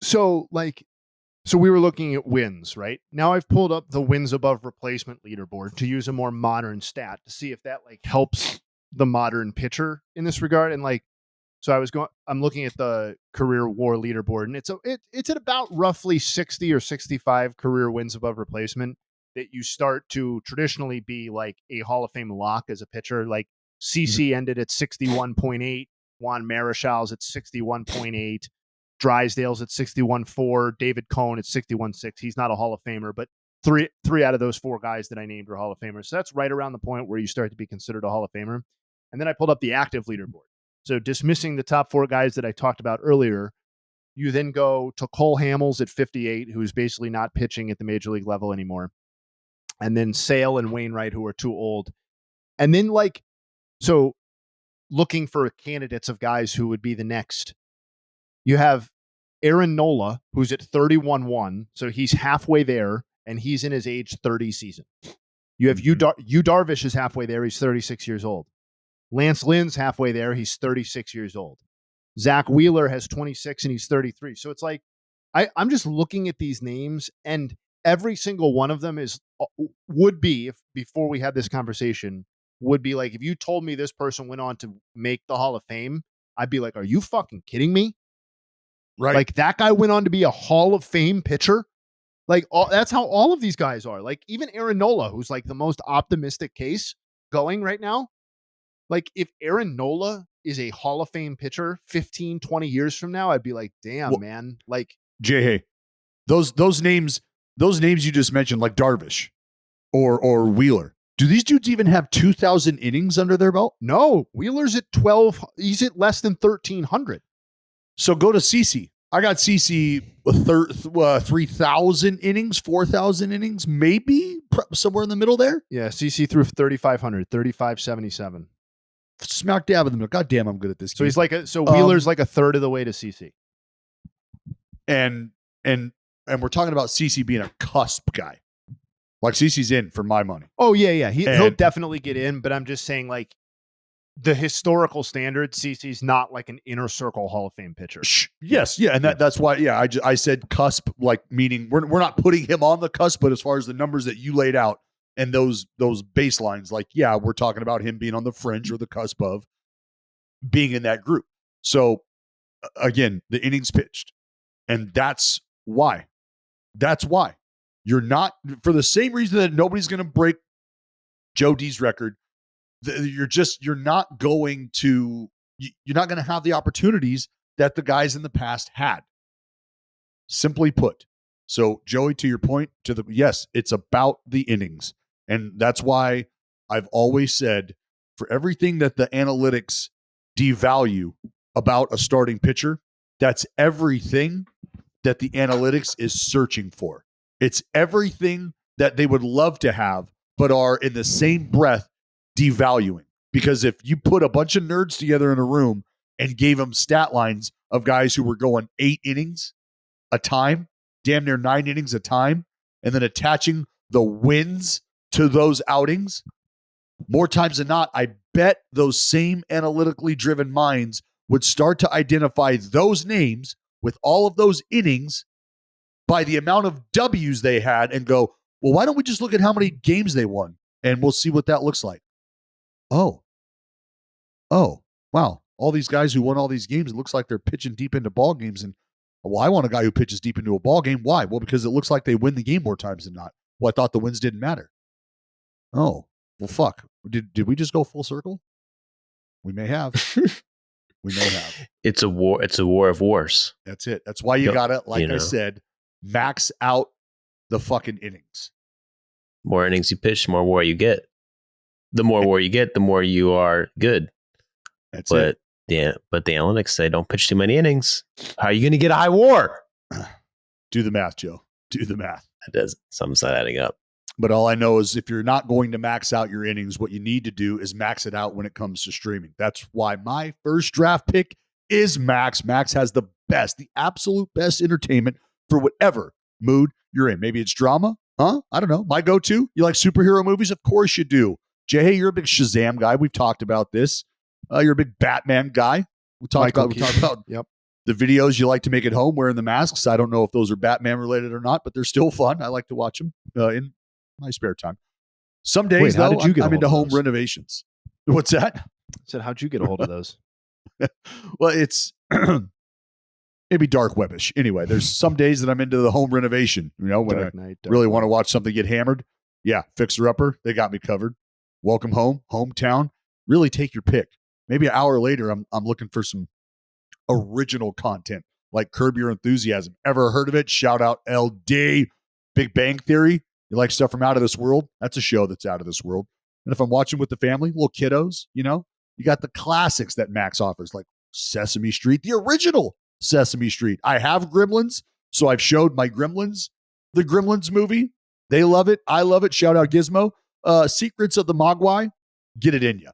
So we were looking at wins, right? Now I've pulled up the wins above replacement leaderboard to use a more modern stat to see if that like helps the modern pitcher in this regard. And like, so I'm looking at the career WAR leaderboard, and it's at about roughly 60 or 65 career wins above replacement that you start to traditionally be like a Hall of Fame lock as a pitcher. Like CC ended at 61.8, Juan Marichal's at 61.8, Drysdale's at 61.4, David Cohn at 61.6. He's not a Hall of Famer, but three out of those 4 guys that I named are Hall of Famers. So that's right around the point where you start to be considered a Hall of Famer. And then I pulled up the active leaderboard. So dismissing the top 4 guys that I talked about earlier, You then go to Cole Hamels at 58, who's basically not pitching at the major league level anymore. And then Sale and Wainwright, who are too old. And then so looking for candidates of guys who would be the next. You have Aaron Nola, who's at 31-1. So he's halfway there, and he's in his age 30 season. You have Yu Darvish is halfway there. He's 36 years old. Lance Lynn's halfway there. He's 36 years old. Zach Wheeler has 26 and he's 33. So it's like, I'm just looking at these names, and every single one of them would be, if before we had this conversation, would be like, if you told me this person went on to make the Hall of Fame, I'd be like, are you fucking kidding me? Right. Like, that guy went on to be a Hall of Fame pitcher. Like, that's how all of these guys are. Like, even Aaron Nola, who's like the most optimistic case going right now. Like, if Aaron Nola is a Hall of Fame pitcher 15, 20 years from now, I'd be like, damn, man. Like, Jay, hey, those names you just mentioned, like Darvish or Wheeler, do these dudes even have 2,000 innings under their belt? No, Wheeler's at 12. He's at less than 1,300. So go to CC. I got CC 3,000 innings, 4,000 innings, maybe somewhere in the middle there. Yeah, CC threw 3,500, 3,577. Smack dab in the middle. God damn, I'm good at this. So he's like Wheeler's like a third of the way to CC. And we're talking about CC being a cusp guy. Like, CC's in for my money. Oh yeah. He'll definitely get in, but I'm just saying, like, the historical standard, CC's not like an inner circle Hall of Fame pitcher. Yes, yeah, and that's why. Yeah, I said cusp, like, meaning we're not putting him on the cusp, but as far as the numbers that you laid out and those baselines, like, yeah, we're talking about him being on the fringe or the cusp of being in that group. So again, the innings pitched, and that's why. That's why you're not, for the same reason that nobody's going to break Joe D's record. You're not going to have the opportunities that the guys in the past had. Simply put. So, Joey, to your point, yes, it's about the innings. And that's why I've always said, for everything that the analytics devalue about a starting pitcher, that's everything that the analytics is searching for. It's everything that they would love to have, but are in the same breath devaluing. Because if you put a bunch of nerds together in a room and gave them stat lines of guys who were going 8 innings a time, damn near 9 innings a time, and then attaching the wins to those outings, more times than not, I bet those same analytically driven minds would start to identify those names with all of those innings by the amount of W's they had and go, well, why don't we just look at how many games they won and we'll see what that looks like. Oh, wow. All these guys who won all these games, it looks like they're pitching deep into ball games. And, well, I want a guy who pitches deep into a ball game. Why? Well, because it looks like they win the game more times than not. Well, I thought the wins didn't matter. Oh, well, fuck. Did we just go full circle? We may have. We may have. It's a war. It's a war of wars. That's it. That's why you gotta, like I said, max out the fucking innings. More innings you pitch, the more war you get. The more war you get, the more you are good. That's it. But the analytics say don't pitch too many innings. How are you going to get a high war? Do the math, Joe. Do the math. It does. Something's not adding up. But all I know is if you're not going to max out your innings, what you need to do is max it out when it comes to streaming. That's why my first draft pick is Max. Max has the absolute best entertainment for whatever mood you're in. Maybe it's drama. Huh? I don't know. My go-to. You like superhero movies? Of course you do. Jay, you're a big Shazam guy. We've talked about this. You're a big Batman guy. We talked about yep. The videos you like to make at home wearing the masks. I don't know if those are Batman related or not, but they're still fun. I like to watch them in my spare time. Some days, though, I'm into home renovations. What's that? I said, how'd you get a hold of those? Well, it's maybe dark webbish. Anyway, there's some days that I'm into the home renovation. You know, when I really want to watch something get hammered. Yeah, Fixer Upper. They got me covered. Welcome home, hometown. Really take your pick. Maybe an hour later, I'm looking for some original content like Curb Your Enthusiasm. Ever heard of it? Shout out LD. Big Bang Theory. You like stuff from out of this world? That's a show that's out of this world. And if I'm watching with the family, little kiddos, you know, you got the classics that Max offers, like Sesame Street, the original Sesame Street. I have Gremlins, so I've showed my Gremlins the Gremlins movie. They love it. I love it. Shout out Gizmo. Secrets of the Mogwai, get it in you.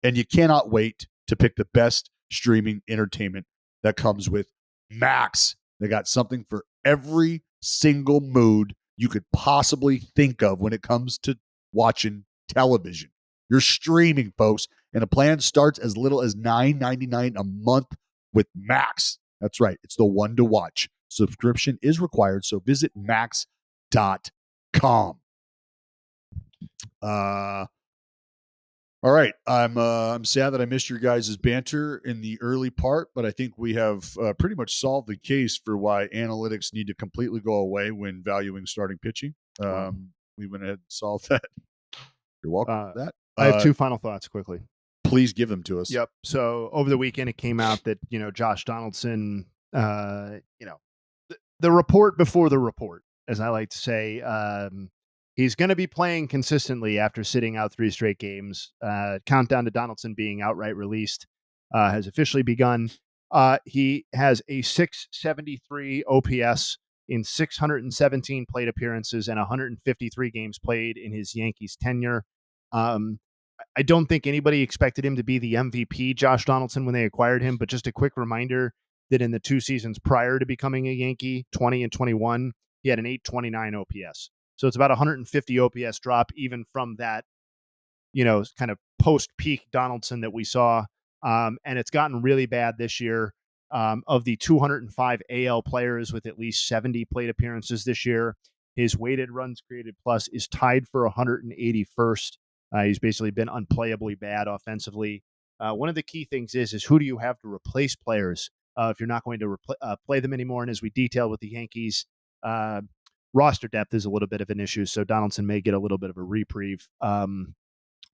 And you cannot wait to pick the best streaming entertainment that comes with Max. They got something for every single mood you could possibly think of when it comes to watching television. You're streaming, folks, and a plan starts as little as $9.99 a month with Max. That's right. It's the one to watch. Subscription is required, so visit max.com. All right. I'm sad that I missed your guys' banter in the early part, but I think we have pretty much solved the case for why analytics need to completely go away when valuing starting pitching. We went ahead and solved that. You're welcome for that. I have two final thoughts quickly. Please give them to us. Yep. So over the weekend, it came out that, Josh Donaldson, the report before the report, as I like to say, he's going to be playing consistently after sitting out 3 straight games. Countdown to Donaldson being outright released has officially begun. He has a 673 OPS in 617 plate appearances and 153 games played in his Yankees tenure. I don't think anybody expected him to be the MVP, Josh Donaldson, when they acquired him, but just a quick reminder that in the 2 seasons prior to becoming a Yankee, 20 and 21, he had an 829 OPS. So it's about 150 OPS drop even from that, kind of post-peak Donaldson that we saw. And it's gotten really bad this year. Of the 205 AL players with at least 70 plate appearances this year, his weighted runs created plus is tied for 181st. He's basically been unplayably bad offensively. One of the key things is who do you have to replace players if you're not going to play them anymore? And as we detail with the Yankees, roster depth is a little bit of an issue, so Donaldson may get a little bit of a reprieve. But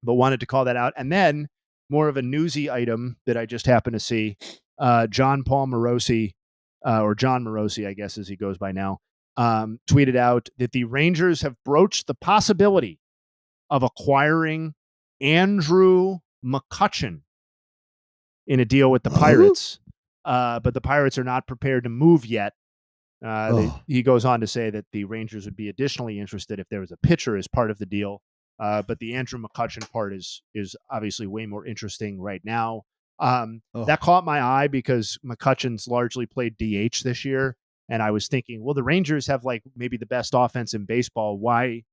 wanted to call that out. And then more of a newsy item that I just happened to see, John Morosi, I guess as he goes by now, tweeted out that the Rangers have broached the possibility of acquiring Andrew McCutchen in a deal with the Pirates. But the Pirates are not prepared to move yet. He goes on to say that the Rangers would be additionally interested if there was a pitcher as part of the deal. But the Andrew McCutchen part is obviously way more interesting right now. That caught my eye because McCutchen's largely played DH this year. And I was thinking, well, the Rangers have maybe the best offense in baseball. Why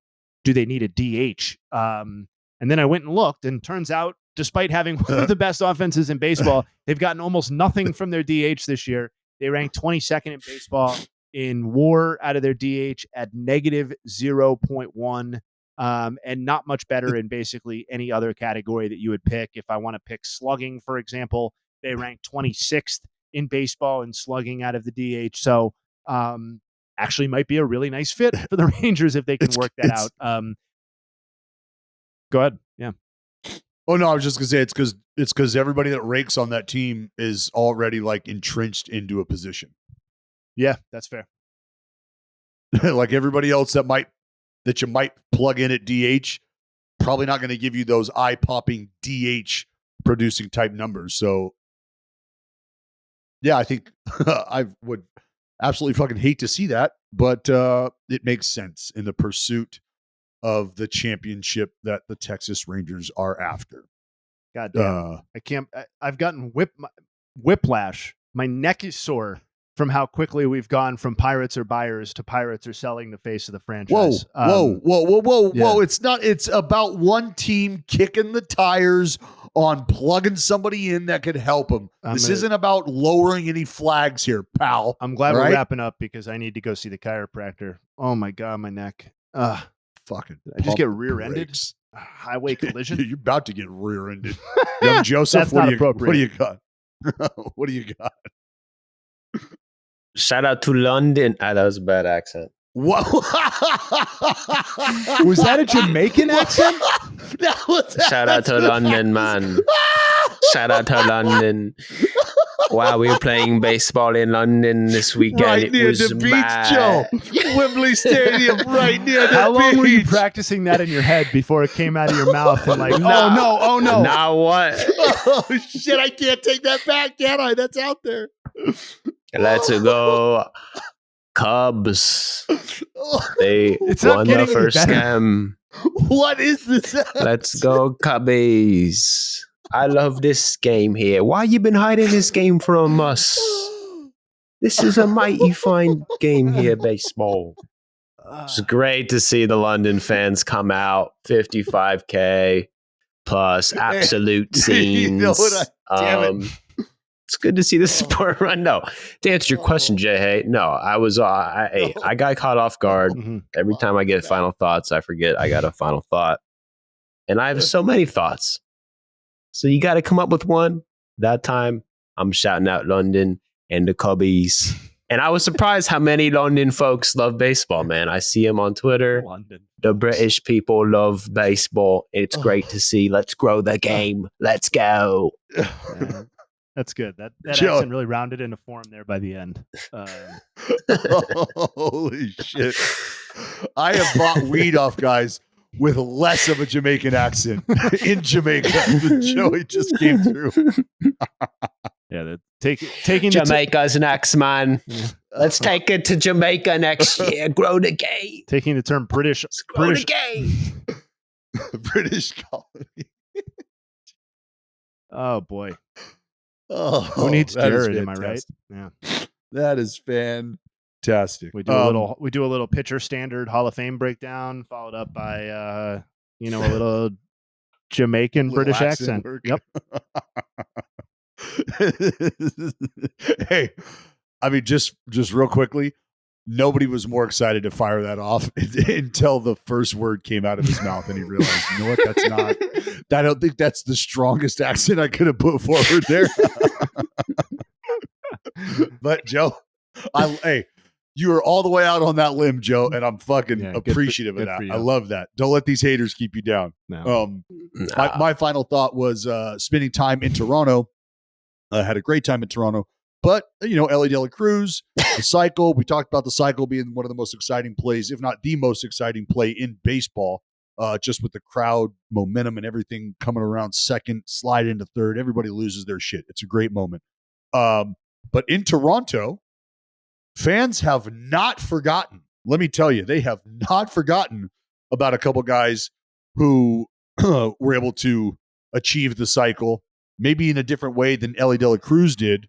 do they need a DH? And then I went and looked, and turns out, despite having one of the best offenses in baseball, they've gotten almost nothing from their DH this year. They ranked 22nd in baseball in WAR out of their DH at negative 0.1, and not much better in basically any other category that you would pick. If I want to pick slugging, for example, they ranked 26th in baseball in slugging out of the DH. So actually might be a really nice fit for the Rangers if they can work that out. Go ahead. Yeah. Oh, no, I was just going to say it's because everybody that ranks on that team is already entrenched into a position. Yeah, that's fair. Like everybody else that you might plug in at DH, probably not going to give you those eye-popping DH producing type numbers. So, yeah, I think I would absolutely fucking hate to see that, but it makes sense in the pursuit of the championship that the Texas Rangers are after. God damn. I've gotten whiplash. My neck is sore from how quickly we've gone from Pirates are buyers to Pirates are selling the face of the franchise. Whoa. It's about one team kicking the tires on plugging somebody in that could help them. This isn't about lowering any flags here, pal. I'm glad we're wrapping up because I need to go see the chiropractor. Oh my God, my neck. Fucking. Did I just get rear-ended? Highway collision? You're about to get rear-ended. Young Joseph, That's not appropriate. What do you got? What do you got? Shout out to London. That was a bad accent. What? Was that a Jamaican accent? Shout out to London, man. Shout out to London. Wow, we were playing baseball in London this weekend. Right it near was the beach, mad. Joe. Wembley Stadium, right near the beach. How long were you practicing that in your head before it came out of your mouth? And oh no. Now what? Oh, shit, I can't take that back, can I? That's out there. Let's go, Cubs. They It's not won the getting any first better. game. What is this? Let's go, Cubbies. I love this game here. Why you been hiding this game from us? This is a mighty fine game here, baseball. It's great to see the London fans come out, 55K plus absolute scenes. You know what? Damn it. It's good to see the sport run. No, to answer your question, Jay, hey, no, I was I got caught off guard. Every time I get final thoughts, I forget I got a final thought. And I have so many thoughts. So you got to come up with one. That time, I'm shouting out London and the Cubbies. And I was surprised how many London folks love baseball, man. I see them on Twitter. London. The British people love baseball. It's great to see. Let's grow the game. Let's go. Yeah, that's good. That Joe. accent really rounded into form there by the end. Holy shit. I have bought weed off guys with less of a Jamaican accent in Jamaica than Joey just came through. Yeah, taking Jamaica's next, man. Let's take it to Jamaica next year. Grow the game. taking the term British. Grow British. the game. British colony. Oh boy, Oh, who needs that is Jared? Am I right? fantastic. Yeah, That is fantastic. we do a little pitcher standard Hall of Fame breakdown, followed up by a little Jamaican Little British accent accent. work. Yep. Hey, I mean, just real quickly, nobody was more excited to fire that off until the first word came out of his mouth, and he realized, you know what? That's not. I don't think that's the strongest accent I could have put forward there. But Joe, hey, you were all the way out on that limb, Joe, and I'm fucking Yeah, good for- appreciative good of for that. you. I love that. Don't let these haters keep you down. No. My final thought was spending time in Toronto. I had a great time in Toronto. But, Elly De La Cruz, the cycle, we talked about the cycle being one of the most exciting plays, if not the most exciting play in baseball, just with the crowd momentum and everything coming around second, slide into third. Everybody loses their shit. It's a great moment. But in Toronto, fans have not forgotten. Let me tell you, they have not forgotten about a couple guys who were able to achieve the cycle, maybe in a different way than Elly De La Cruz did,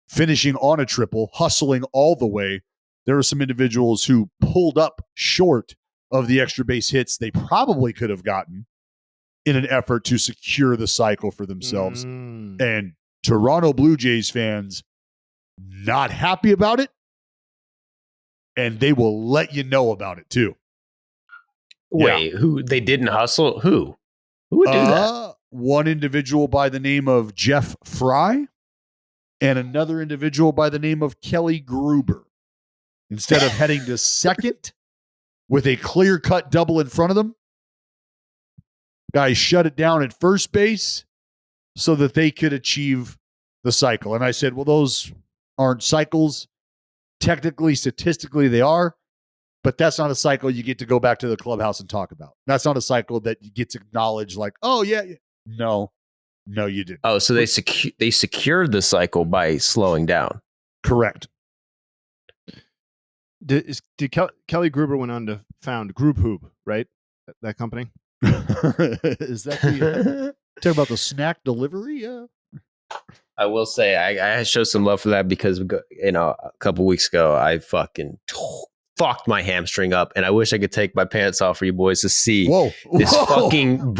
finishing on a triple, hustling all the way. There were some individuals who pulled up short of the extra base hits they probably could have gotten in an effort to secure the cycle for themselves. And Toronto Blue Jays fans not happy about it, and they will let you know about it too. Wait, who they didn't hustle? Who would do that? One individual by the name of Jeff Fry and another individual by the name of Kelly Gruber. Instead of heading to second with a clear-cut double in front of them, guys shut it down at first base so that they could achieve the cycle. And I said, well, those aren't cycles. Technically, statistically, they are. But that's not a cycle you get to go back to the clubhouse and talk about. That's not a cycle that you get to acknowledge like, oh, yeah. No, you didn't. Oh, so they secured the cycle by slowing down. Correct. Did Kelly Gruber went on to found Group Hoop, right? That company? Is that the talk about the snack delivery? Yeah. I will say I showed some love for that because a couple weeks ago I fucking fucked my hamstring up, and I wish I could take my pants off for you boys to see this fucking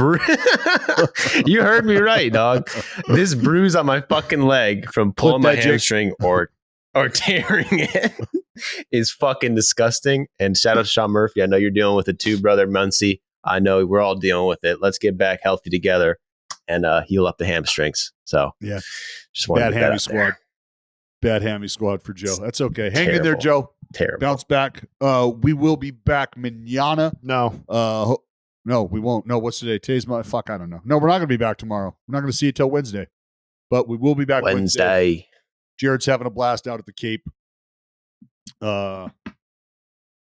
You heard me right, dog. This bruise on my fucking leg from pulling my hamstring or tearing it is fucking disgusting. And shout out to Sean Murphy. I know you're dealing with it too, brother Muncie. I know we're all dealing with it. Let's get back healthy together and heal up the hamstrings. So yeah, just wanted bad to hammy squad. Bad hammy squad for Joe. That's okay. Hang in there, Joe. Terrible. Bounce back. We will be back manana. No. No, we won't. No, what's today? Today's I don't know. No, we're not going to be back tomorrow. We're not going to see you till Wednesday. But we will be back Wednesday. Jared's having a blast out at the Cape. I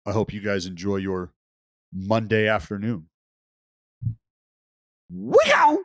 hope you guys enjoy your Monday afternoon. Wow.